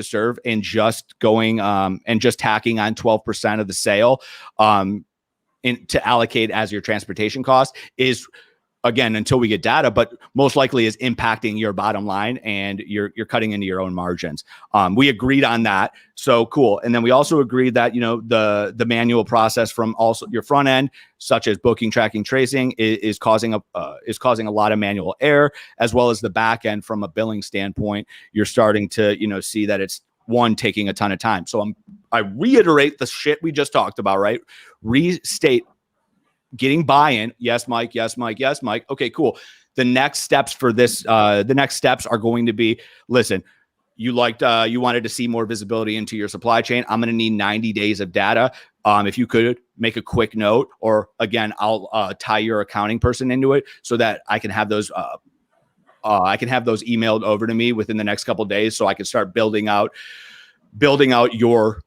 serve and just going, and just tacking on 12% of the sale, to allocate as your transportation cost is, again, until we get data, but most likely is impacting your bottom line, and you're cutting into your own margins. We agreed on that. So cool. And then we also agreed that, the manual process from also your front end, such as booking, tracking, tracing, is causing a lot of manual error, as well as the back end from a billing standpoint. You're starting to, see that it's taking a ton of time. So I reiterate the shit we just talked about, right? Restate getting buy-in. Yes, Mike. Yes, Mike. Yes, Mike. Okay, cool. The next steps for this, the next steps are going to be, listen, you wanted to see more visibility into your supply chain. I'm going to need 90 days of data. If you could make a quick note, or again, I'll tie your accounting person into it so that I can have those, emailed over to me within the next couple of days, so I can start building out your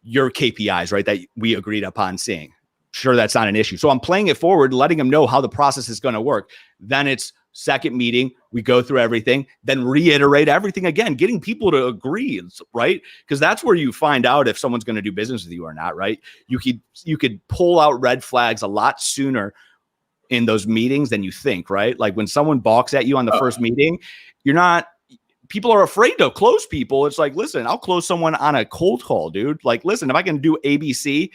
KPIs, right? That we agreed upon seeing. Sure, that's not an issue. So I'm playing it forward, letting them know how the process is going to work. Then it's second meeting. We go through everything, then reiterate everything again, getting people to agree, right? Because that's where you find out if someone's going to do business with you or not, right? You could pull out red flags a lot sooner in those meetings than you think, right? Like when someone balks at you on the first meeting, people are afraid to close people. It's like, listen, I'll close someone on a cold call, dude. Like, listen, if I can do ABC,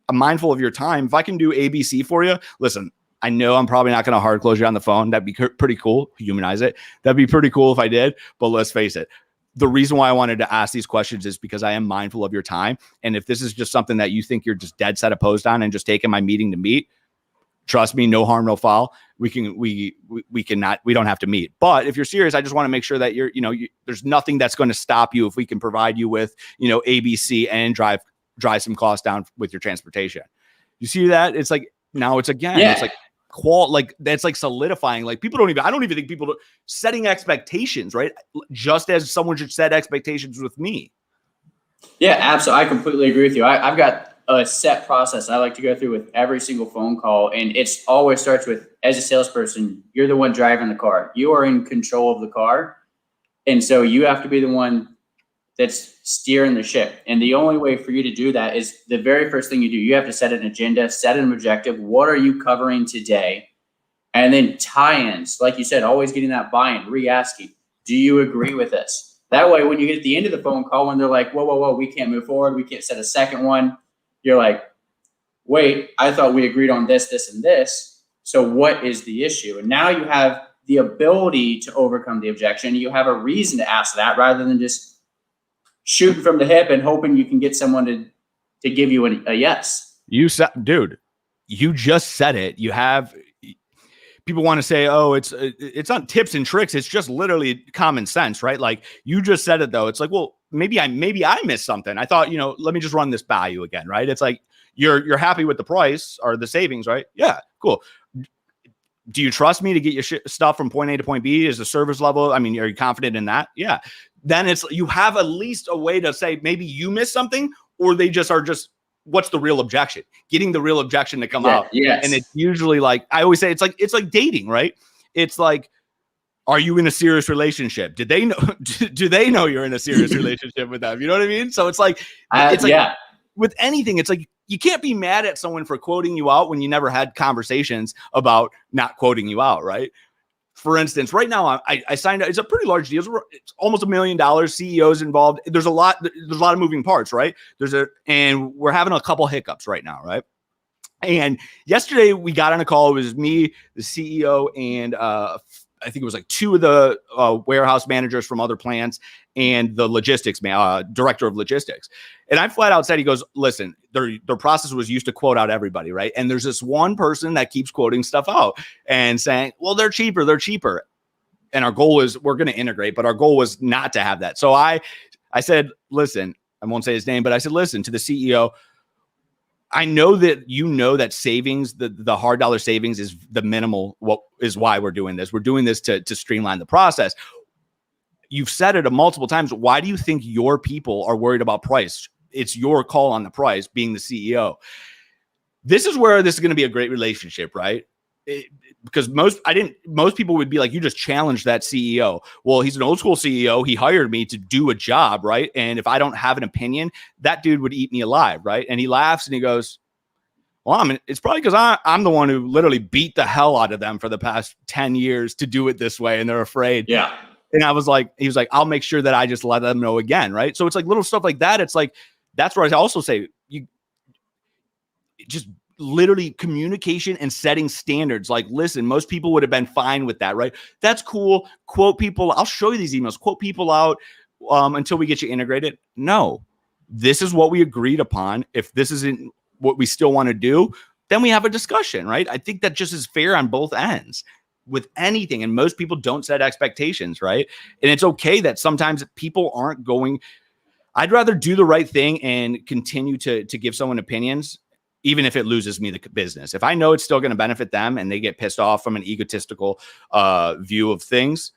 I'm mindful of your time. If I can do ABC for you, listen, I know I'm probably not going to hard close you on the phone. That'd be pretty cool. Humanize it. That'd be pretty cool if I did. But let's face it. The reason why I wanted to ask these questions is because I am mindful of your time. And if this is just something that you think you're just dead set opposed on and just taking my meeting to meet, trust me, no harm, no foul. We don't have to meet. But if you're serious, I just want to make sure that there's nothing that's going to stop you if we can provide you with, ABC and drive some costs down with your transportation. You see that? It's like, now it's again, It's like that's like solidifying. Like I don't even think people setting expectations, right? Just as someone should set expectations with me. Yeah, absolutely. I completely agree with you. I've got a set process I like to go through with every single phone call. And it's always starts with, as a salesperson, you're the one driving the car. You are in control of the car. And so you have to be the one that's steering the ship. And the only way for you to do that is the very first thing you do. You have to set an agenda, set an objective. What are you covering today? And then tie-ins, like you said, always getting that buy-in, re-asking, do you agree with this? That way, when you get at the end of the phone call, when they're like, whoa, we can't move forward, we can't set a second one, you're like, wait, I thought we agreed on this, this, and this. So what is the issue? And now you have the ability to overcome the objection. You have a reason to ask that rather than just shooting from the hip and hoping you can get someone to give you a yes. Dude, you just said it. You have people want to say, oh, it's not tips and tricks. It's just literally common sense, right? Like you just said it though. It's like, well, maybe I missed something. I thought, let me just run this by you again, right? It's like you're happy with the price or the savings, right? Yeah, cool. Do you trust me to get your stuff from point A to point B? Is the service level? I mean, are you confident in that? Yeah. Then you have at least a way to say maybe you missed something, or they just are what's the real objection? Getting the real objection to come out. Yes. And it's usually like, I always say, it's like dating, right? It's like, are you in a serious relationship? Do they know you're in a serious relationship with them? You know what I mean? So it's like, with anything, it's like, you can't be mad at someone for quoting you out when you never had conversations about not quoting you out, right? For instance, right now I signed up. It's a pretty large deal. It's almost $1 million. CEOs involved. There's a lot of moving parts, right? And we're having a couple hiccups right now, right? And yesterday we got on a call. It was me, the CEO, and I think it was like two of the warehouse managers from other plants and the logistics director of logistics. And I flat out said, he goes, listen, their process was used to quote out everybody, right? And there's this one person that keeps quoting stuff out and saying, well, they're cheaper. And our goal is we're going to integrate, but our goal was not to have that. So I said, listen, I won't say his name, but I said, listen to the CEO. I know that savings, the hard dollar savings is the minimal. What is why we're doing this? We're doing this to streamline the process. You've said it multiple times. Why do you think your people are worried about price? It's your call on the price, being the CEO. this is where this is going to be a great relationship, right? Because most people would be like, you just challenged that CEO. Well, he's an old school CEO. He hired me to do a job, right? And if I don't have an opinion, that dude would eat me alive, right? And he laughs and he goes, well, it's probably because I'm the one who literally beat the hell out of them for the past 10 years to do it this way, and they're afraid. Yeah. And he was like, I'll make sure that I just let them know again, right? So it's like little stuff like that. It's like, that's where I also say, you just literally communication and setting standards. Like, listen, most people would have been fine with that, right? That's cool. Quote people. I'll show you these emails. Quote people out until we get you integrated. No, this is what we agreed upon. If this isn't what we still want to do, then we have a discussion, right? I think that just is fair on both ends with anything. And most people don't set expectations, right? And it's okay that sometimes people aren't going. I'd rather do the right thing and continue to give someone opinions, even if it loses me the business. If I know it's still going to benefit them and they get pissed off from an egotistical view of things,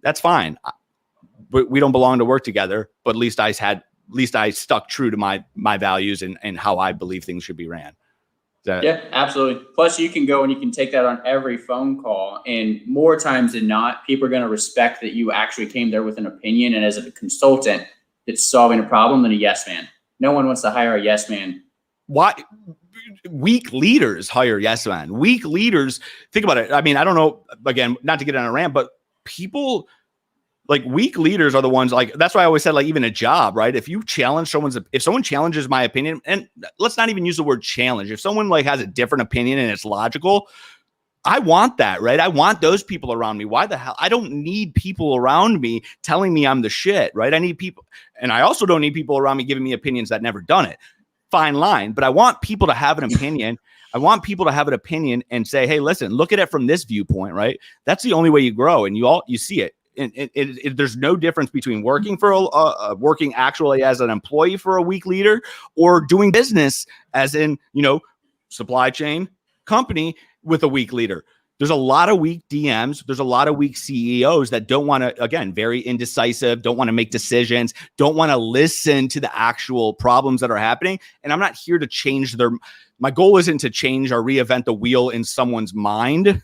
that's fine. But we don't belong to work together. But at least I stuck true to my values and how I believe things should be ran. Yeah, absolutely. Plus, you can go and you can take that on every phone call. And more times than not, people are going to respect that you actually came there with an opinion. And as a consultant that's solving a problem than a yes man. No one wants to hire a yes man. Why? Weak leaders hire yes man. Weak leaders, think about it. I mean, I don't know, again, not to get on a rant, but people like weak leaders are the ones, like, that's why I always said, like, even a job, right? If someone challenges my opinion, and let's not even use the word challenge. If someone like has a different opinion and it's logical, I want that, right? I want those people around me. Why the hell? I don't need people around me telling me I'm the shit, right? I need people. And I also don't need people around me giving me opinions that never done it. Fine line. But I want people to have an opinion. I want people to have an opinion and say, hey, listen, look at it from this viewpoint, right? That's the only way you grow. And you see it. And there's no difference between working for working actually as an employee for a weak leader or doing business as in, supply chain company with a weak leader. There's a lot of weak DMs. There's a lot of weak CEOs that don't want to, again, very indecisive, don't want to make decisions, don't want to listen to the actual problems that are happening. And I'm not here to change my goal isn't to change or reinvent the wheel in someone's mind.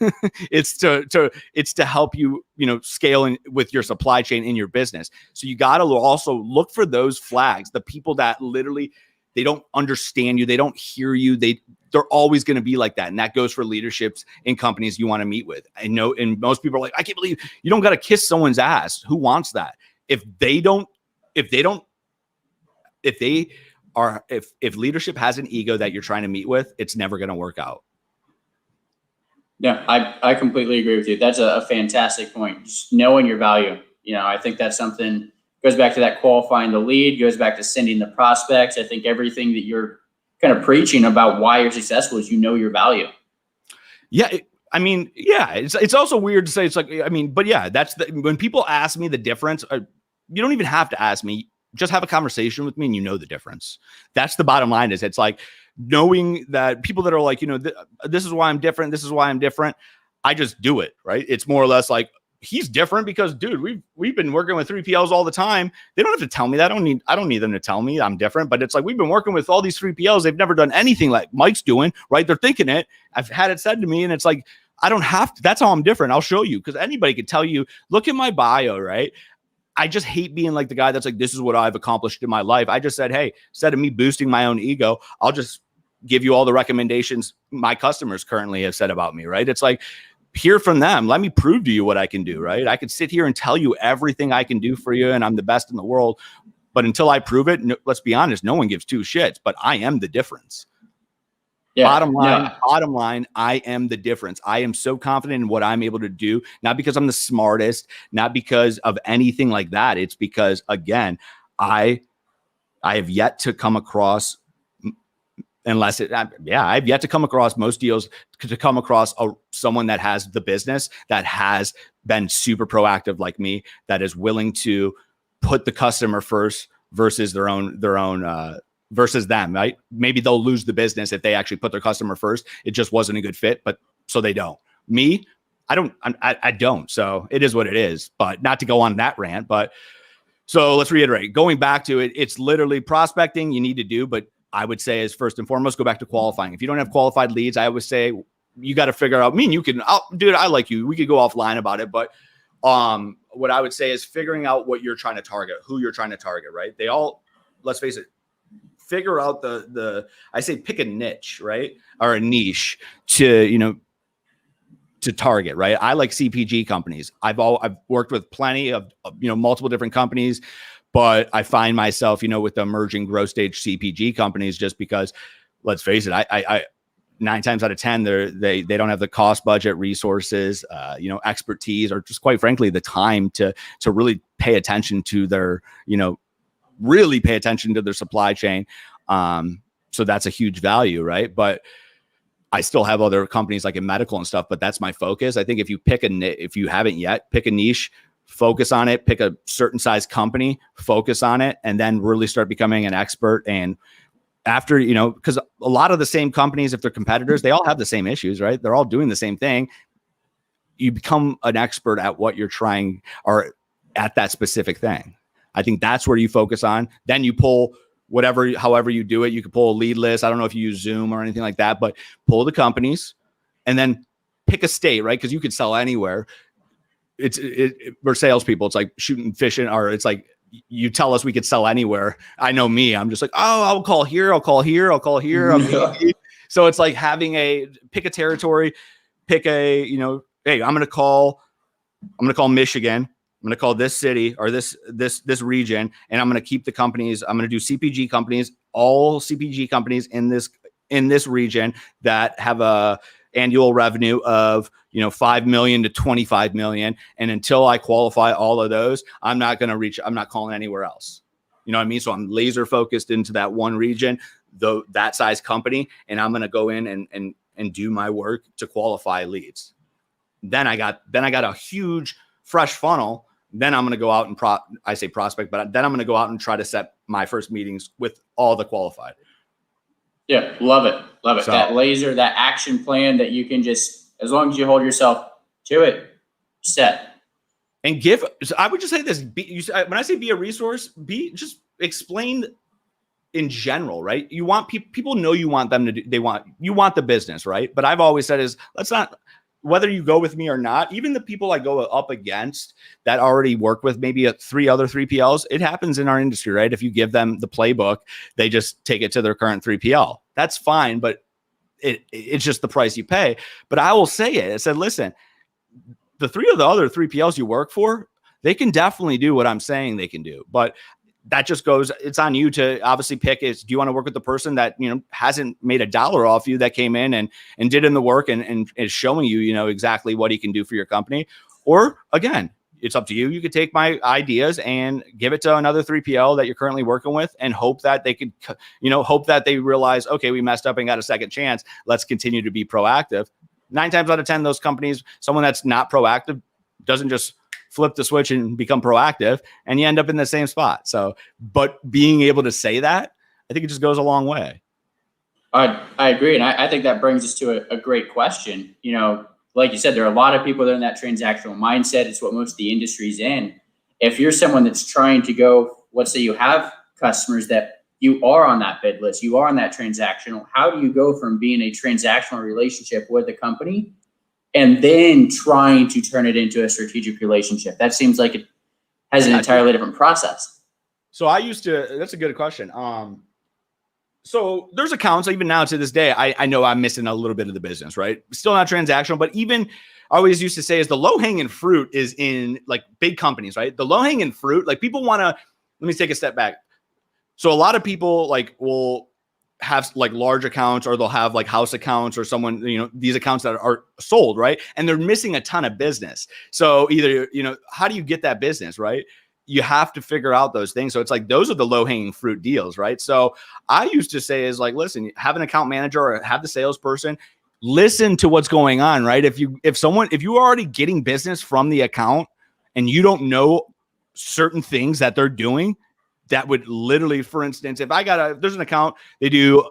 It's to help you, scale with your supply chain in your business. So you got to also look for those flags, the people that literally, they don't understand you. They don't hear you. They're always going to be like that. And that goes for leaderships in companies you want to meet with. I know, and most people are like, I can't believe you don't got to kiss someone's ass. Who wants that? If leadership has an ego that you're trying to meet with, it's never going to work out. Yeah, I completely agree with you. That's a fantastic point. Just knowing your value. I think that's something goes back to that qualifying the lead, goes back to sending the prospects. I think everything that you're kind of preaching about why you're successful is your value. Yeah. It's also weird to say, it's like, but yeah, when people ask me the difference, you don't even have to ask me, just have a conversation with me and the difference. That's the bottom line. Is it's like knowing that people that are like, this is why I'm different. This is why I'm different. I just do it. Right. It's more or less like, he's different because, dude, we've been working with 3PLs all the time. They don't have to tell me that. I don't need them to tell me I'm different, but it's like, we've been working with all these 3PLs. They've never done anything like Mike's doing, right? They're thinking it. I've had it said to me, and it's like, I don't have to. That's how I'm different. I'll show you, because anybody could tell you, look at my bio, right? I just hate being like the guy that's like, this is what I've accomplished in my life. I just said, hey, instead of me boosting my own ego, I'll just give you all the recommendations my customers currently have said about me, right? It's like, hear from them. Let me prove to you what I can do, right? I could sit here and tell you everything I can do for you and I'm the best in the world. But until I prove it, let's be honest, no one gives two shits, but I am the difference. Yeah, bottom line, I am the difference. I am so confident in what I'm able to do, not because I'm the smartest, not because of anything like that. It's because, again, I have yet to come across I've yet to come across most deals to come across someone that has the business, that has been super proactive like me, that is willing to put the customer first versus their own versus them, right? Maybe they'll lose the business if they actually put their customer first. It just wasn't a good fit, but so they don't. Me, I don't. So it is what it is, but not to go on that rant, but so let's reiterate, going back to it, it's literally prospecting you need to do, but I would say is first and foremost, go back to qualifying. If you don't have qualified leads, I always say you got to figure out, you can, dude, I like you. We could go offline about it, but what I would say is figuring out what you're trying to target, who you're trying to target, right? They all, let's face it, figure out I say pick a niche, right? Or a niche to target, right? I like CPG companies. I've worked with plenty of, multiple different companies, but I find myself, with the emerging growth stage CPG companies, just because, let's face it, I 9 times out of 10, they don't have the cost, budget, resources, expertise, or just quite frankly, the time to really pay attention to their, really pay attention to their supply chain. So that's a huge value, right? But I still have other companies like in medical and stuff, but that's my focus. I think if you if you haven't yet, pick a niche, focus on it, pick a certain size company, focus on it, and then really start becoming an expert. And after, because a lot of the same companies, if they're competitors, they all have the same issues, right? They're all doing the same thing. You become an expert at what you're trying, or at that specific thing. I think that's where you focus on. Then you pull however you do it. You could pull a lead list. I don't know if you use Zoom or anything like that, but pull the companies and then pick a state, right? Because you could sell anywhere. We're salespeople. It's like shooting fish or it's like, you tell us we could sell anywhere. I know me. I'm just like, oh, I'll call here. I'll call here. I'll call here. So it's like pick a territory, pick a, hey, I'm going to call Michigan. I'm going to call this city or this region, and I'm going to keep the companies. I'm going to do CPG companies, all CPG companies in this region that have a annual revenue of 5 million to 25 million. And until I qualify all of those, I'm not calling anywhere else. You know what I mean? So I'm laser focused into that one region, that size company, and I'm going to go in and do my work to qualify leads. Then I got a huge fresh funnel. Then I'm going to go out and I say prospect, but then I'm going to go out and try to set my first meetings with all the qualified. Yeah. Love it. Love it. So, that laser, that action plan that you can just, as long as you hold yourself to it, set. And I would just say this, when I say be a resource, just explain in general, right? You want people know you want them to do, you want the business, right? But I've always said let's not, whether you go with me or not, even the people I go up against that already work with maybe 3 other 3PLs, it happens in our industry, right? If you give them the playbook, they just take it to their current 3PL. That's fine, but it's just the price you pay. But I will say it. I said, listen, the 3 of the other 3PLs you work for, they can definitely do what I'm saying they can do. But that just goes, it's on you to obviously pick do you want to work with the person that, hasn't made $1 off you, that came in and did in the work and is showing you, exactly what he can do for your company. Or again, it's up to you. You could take my ideas and give it to another 3PL that you're currently working with and hope that they could, hope that they realize, okay, we messed up and got a second chance. Let's continue to be proactive. 9 times out of 10, those companies, someone that's not proactive doesn't just flip the switch and become proactive, and you end up in the same spot. So, but being able to say that, I think it just goes a long way. I agree. And I think that brings us to a great question. Like you said, there are a lot of people that are in that transactional mindset. It's what most of the industry's in. If you're someone that's trying to go, let's say you have customers that you are on that bid list, you are on that transactional, how do you go from being a transactional relationship with a company and then trying to turn it into a strategic relationship? That seems like it has an entirely different process. So that's a good question. So there's accounts, even now to this day, I know I'm missing a little bit of the business, right? Still not transactional, but even I always used to say is the low hanging fruit is in like big companies, right? The low hanging fruit, like people want to, let me take a step back. So a lot of people like will have like large accounts, or they'll have like house accounts or someone, these accounts that are sold, right? And they're missing a ton of business. So either, how do you get that business, right? You have to figure out those things. So it's like, those are the low hanging fruit deals, right? So I used to say is like, listen, have an account manager or have the salesperson listen to what's going on, right? If you're already getting business from the account and you don't know certain things that they're doing, that would literally, for instance, if there's an account, they do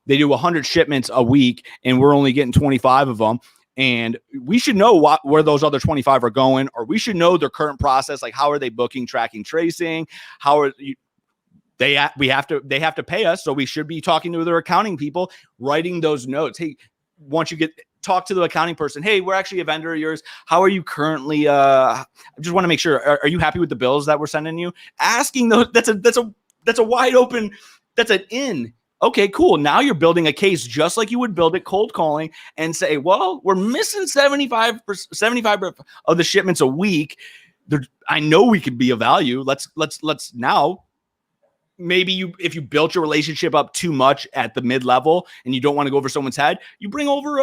100 shipments a week and we're only getting 25 of them. And we should know where those other 25 are going, or we should know their current process. Like, how are they booking, tracking, tracing? they have to pay us. So we should be talking to their accounting people, writing those notes. Hey, once you talk to the accounting person, hey, we're actually a vendor of yours. How are you currently? I just want to make sure. Are you happy with the bills that we're sending you? Asking those, that's a wide open, that's an in. Okay, cool. Now you're building a case just like you would build it cold calling and say, well, we're missing 75 of the shipments a week. I know we could be of value. Let's now. Maybe if you built your relationship up too much at the mid-level and you don't want to go over someone's head, you bring over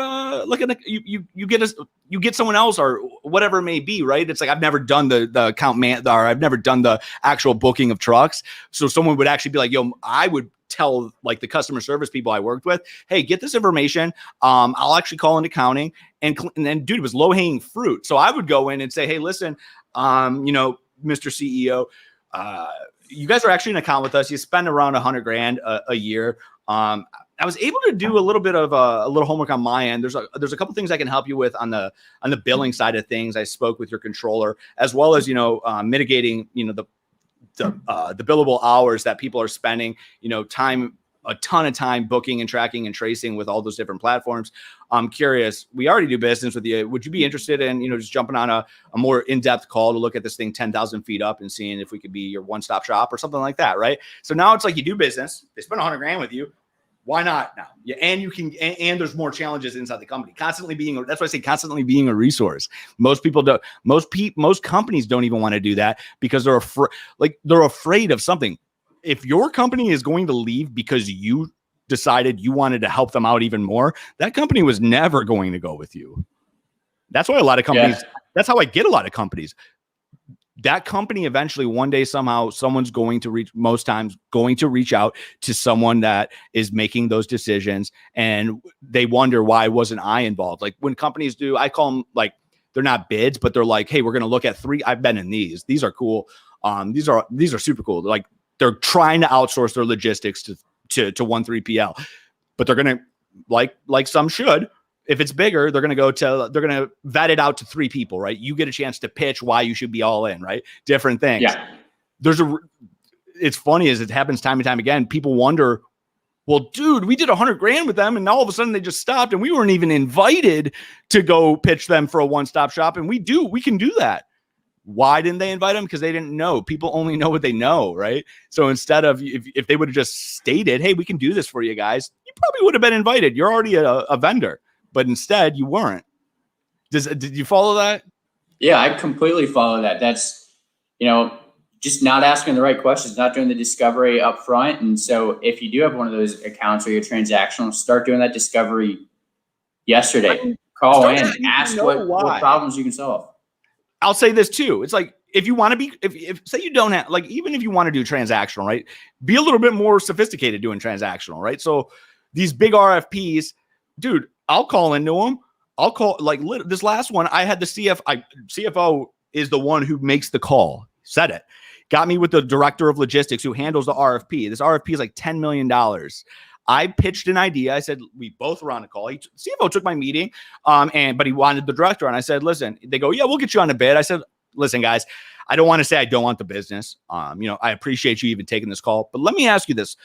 you get someone else or whatever it may be, right? It's like I've never done the account or I've never done the actual booking of trucks. So someone would actually be like, yo, I would tell like the customer service people I worked with, hey, get this information. I'll actually call in accounting and then dude, it was low-hanging fruit. So I would go in and say, hey, listen, Mr. CEO, you guys are actually an account with us. You spend around $100,000 a year. I was able to do a little bit of a little homework on my end. There's a couple things I can help you with on the billing side of things. I spoke with your controller as well as, mitigating, the billable hours that people are spending, a ton of time booking and tracking and tracing with all those different platforms. I'm curious, we already do business with you. Would you be interested in, just jumping on a more in-depth call to look at this thing 10,000 feet up and seeing if we could be your one-stop shop or something like that, right? So now it's like you do business. They spend $100,000 with you. Why not now? Yeah, and you can, and there's more challenges inside the company. That's why I say constantly being a resource. Most people don't. Most companies don't even want to do that because they're afraid of something. If your company is going to leave because you decided you wanted to help them out even more, that company was never going to go with you. That's why a lot of companies, that's how I get a lot of companies. That company eventually one day, somehow someone's going to reach out to someone that is making those decisions. And they wonder, why wasn't I involved? Like when companies do, I call them like, they're not bids, but they're like, hey, we're going to look at 3. I've been in these are cool. These are super cool. Like, they're trying to outsource their logistics to one 3PL, but they're going to like some should, if it's bigger, they're going to vet it out to 3 people, right? You get a chance to pitch why you should be all in, right? Different things. Yeah. It's funny as it happens time and time again. People wonder, well, dude, we did $100,000 with them and all of a sudden they just stopped and we weren't even invited to go pitch them for a one-stop shop. And we can do that. Why didn't they invite them? Because they didn't know. People only know what they know, right? So instead of, if they would have just stated, hey, we can do this for you guys, you probably would have been invited. You're already a vendor, but instead you weren't. Did you follow that? Yeah, I completely follow that. That's, just not asking the right questions, not doing the discovery up front. And so if you do have one of those accounts or you're transactional, start doing that discovery yesterday. Call in, ask what problems you can solve. I'll say this too. It's like, if you want to be, if say you don't have, like, even if you want to do transactional, right? Be a little bit more sophisticated doing transactional, right? So these big RFPs, dude, I'll call into them. I'll call, like, this last one, I had the CFO is the one who makes the call. Said it. Got me with the director of logistics who handles the RFP. This RFP is like $10 million. I pitched an idea. I said, we both were on a call. CFO took my meeting, but he wanted the director. And I said, listen, they go, yeah, we'll get you on a bid. I said, listen, guys, I don't want to say I don't want the business. I appreciate you even taking this call, but let me ask you this.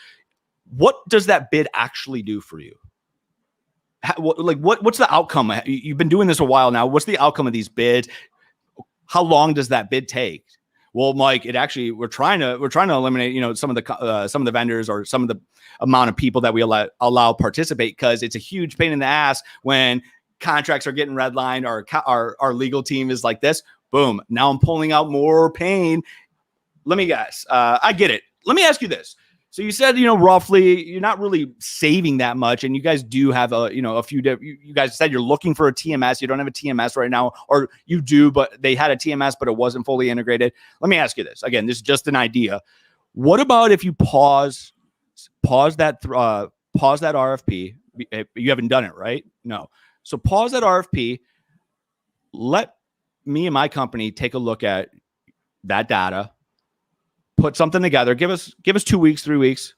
What does that bid actually do for you? What's the outcome? You've been doing this a while now. What's the outcome of these bids? How long does that bid take? Well, Mike, we're trying to eliminate, some of the vendors or some of the amount of people that we allow participate, because it's a huge pain in the ass when contracts are getting redlined or our legal team is like this. Boom. Now I'm pulling out more pain. Let me guess. I get it. Let me ask you this. So you said, roughly you're not really saving that much, and you guys do have a few. You guys said you're looking for a TMS. You don't have a TMS right now, or you do, but they had a TMS, but it wasn't fully integrated. Let me ask you this again. This is just an idea. What about if you pause that RFP? You haven't done it, right? No. So pause that RFP. Let me and my company take a look at that data. Put something together. Give us 2 weeks, 3 weeks.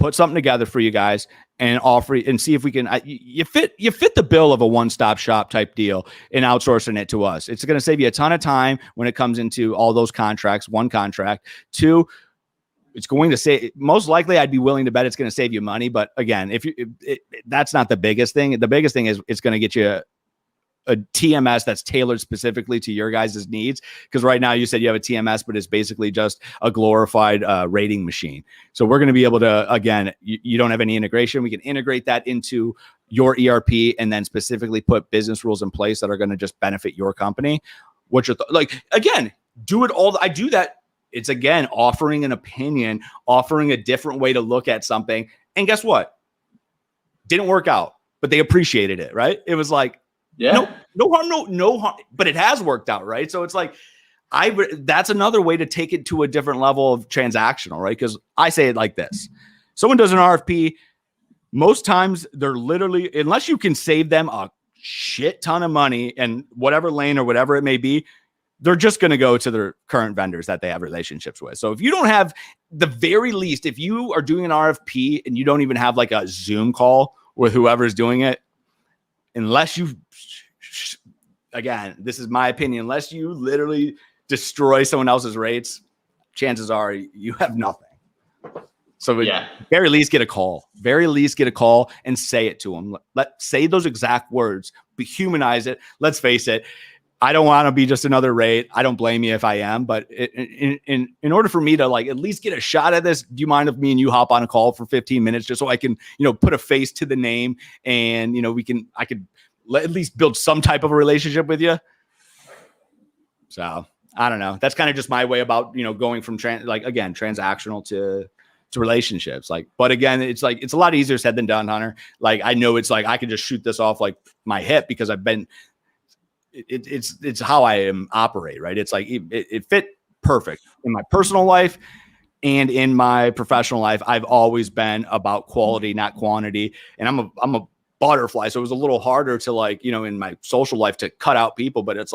Put something together for you guys and offer and see if we can. You fit the bill of a one-stop shop type deal in outsourcing it to us. It's going to save you a ton of time when it comes into all those contracts. 1 contract. 2, it's going to say, most likely I'd be willing to bet it's going to save you money. But again, that's not the biggest thing. The biggest thing is it's going to get you a TMS that's tailored specifically to your guys' needs. Because right now you said you have a TMS, but it's basically just a glorified rating machine. So we're going to be able to, again, you don't have any integration. We can integrate that into your ERP and then specifically put business rules in place that are going to just benefit your company. What's your again, do it all. I do that. It's again, offering an opinion, offering a different way to look at something. And guess what? Didn't work out, but they appreciated it, right? It was like, no harm, but it has worked out, right? So it's like, that's another way to take it to a different level of transactional, right? Because I say it like this. Someone does an RFP, most times they're literally, unless you can save them a shit ton of money and whatever lane or whatever it may be, they're just going to go to their current vendors that they have relationships with. So if you don't have, the very least, if you are doing an RFP and you don't even have like a Zoom call with whoever's doing it, unless you, again, this is my opinion, unless you literally destroy someone else's rates, chances are you have nothing. So very least get a call, and say it to them. Say those exact words, but humanize it. Let's face it. I don't want to be just another rate. I don't blame you if I am, but in order for me to like at least get a shot at this, do you mind if me and you hop on a call for 15 minutes just so I can, put a face to the name and, I could at least build some type of a relationship with you. So I don't know. That's kind of just my way about, going from transactional to relationships. But again, it's a lot easier said than done, Hunter. I know it's I can just shoot this off like my hip because I've been, it's how I operate, right? It's it fit perfect in my personal life and in my professional life. I've always been about quality, not quantity. And I'm a butterfly. So it was a little harder to in my social life to cut out people, but it's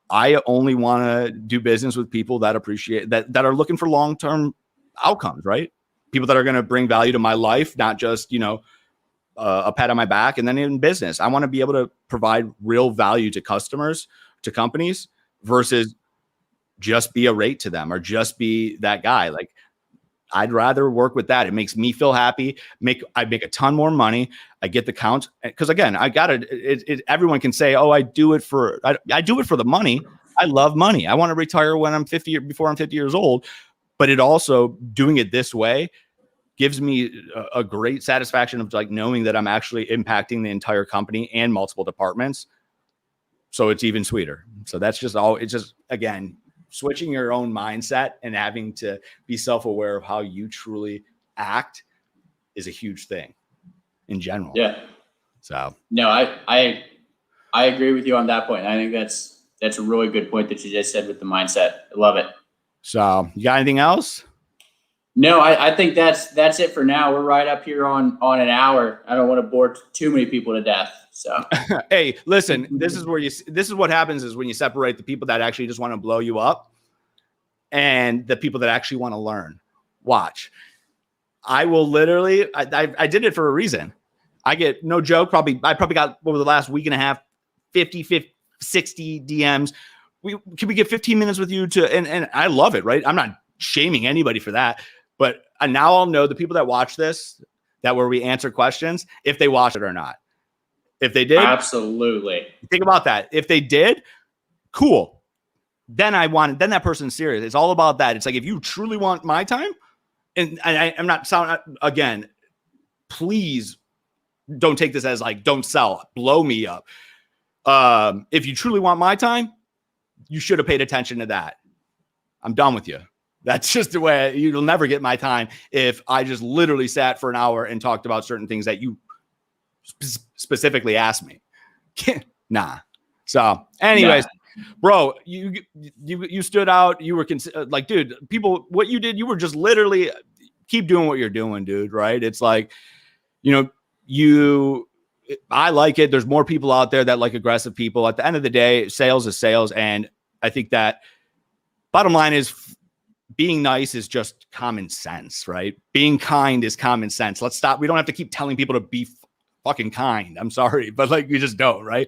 I only want to do business with people that appreciate that are looking for long-term outcomes, right? People that are going to bring value to my life, not just, a pat on my back. And then in business, I want to be able to provide real value to customers, to companies, versus just be a rate to them or just be that guy. I'd rather work with that. It makes me feel happy. I make a ton more money. I get the count. Because again, everyone can say, oh, I do it for the money. I love money. I want to retire when I'm 50 before I'm 50 years old. But it also, doing it this way, gives me a great satisfaction of knowing that I'm actually impacting the entire company and multiple departments. So it's even sweeter. So that's just it's just, again, switching your own mindset and having to be self-aware of how you truly act is a huge thing in general. Yeah. So no, I agree with you on that point. I think that's a really good point that you just said with the mindset. I love it. So you got anything else? No, I think that's it for now. We're right up here on an hour. I don't want to bore too many people to death. So hey, listen, this is what happens is when you separate the people that actually just want to blow you up and the people that actually want to learn. Watch. I will literally, I did it for a reason. I get, no joke, I probably got over the last week and a half, 50, 60 DMs. Can we get 15 minutes with you and I love it, right? I'm not shaming anybody for that. But now I'll know the people that watch this, that where we answer questions, if they watch it or not. If they did, absolutely. Think about that. If they did, cool. Then that person's serious. It's all about that. It's if you truly want my time, and I'm not sound again, please don't take this as don't sell, blow me up. If you truly want my time, you should have paid attention to that. I'm done with you. That's just the way. You'll never get my time if I just literally sat for an hour and talked about certain things that you specifically asked me. Nah. So anyways, bro, you stood out. You were dude, people, what you did, you were just literally keep doing what you're doing, dude. Right. It's I like it. There's more people out there that like aggressive people. At the end of the day, sales is sales. And I think that bottom line is, being nice is just common sense, right? Being kind is common sense. Let's stop. We don't have to keep telling people to be fucking kind. I'm sorry, but you just don't, right?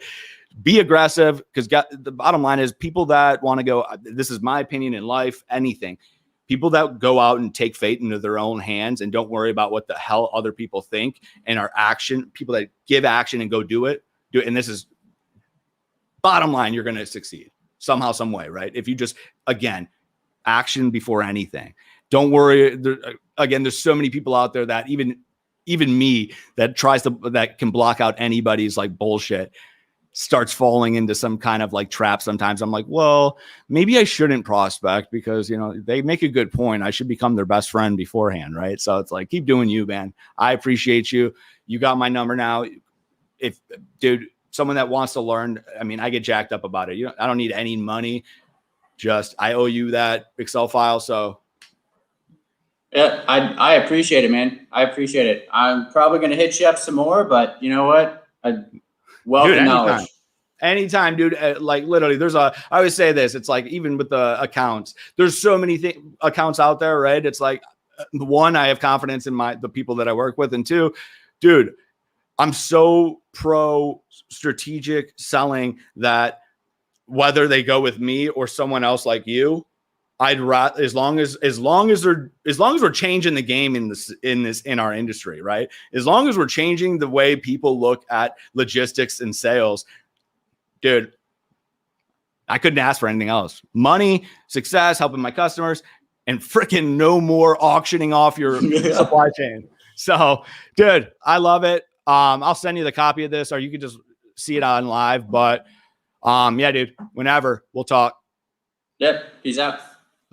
Be aggressive, because the bottom line is people that want to go, this is my opinion in life, anything. people that go out and take fate into their own hands and don't worry about what the hell other people think and are people that give action and go do it. And this is bottom line, you're going to succeed somehow, some way, right? If you just, again, action before anything. Don't worry. There's so many people out there that even me that can block out anybody's like bullshit starts falling into some kind of like trap. Sometimes I'm like, well, maybe I shouldn't prospect because, they make a good point. I should become their best friend beforehand. Right. So it's like, keep doing you, man. I appreciate you. You got my number now. If dude, someone that wants to learn, I mean, I get jacked up about it. I don't need any money. Just, I owe you that Excel file. So yeah, I appreciate it, man. I appreciate it. I'm probably going to hit you up some more, but you know what? Welcome knowledge. Anytime, dude. Like literally, I always say this. It's like, even with the accounts, there's so many accounts out there, right? It's like, one, I have confidence in the people that I work with. And two, dude, I'm so pro strategic selling that whether they go with me or someone else like you, I'd rather, as long as we're changing the game in our industry, right? As long as we're changing the way people look at logistics and sales, dude, I couldn't ask for anything else. Money, success, helping my customers, and freaking no more auctioning off your supply chain. So, dude, I love it. I'll send you the copy of this, or you can just see it on live. But yeah, dude, whenever, we'll talk. Yep. Peace out.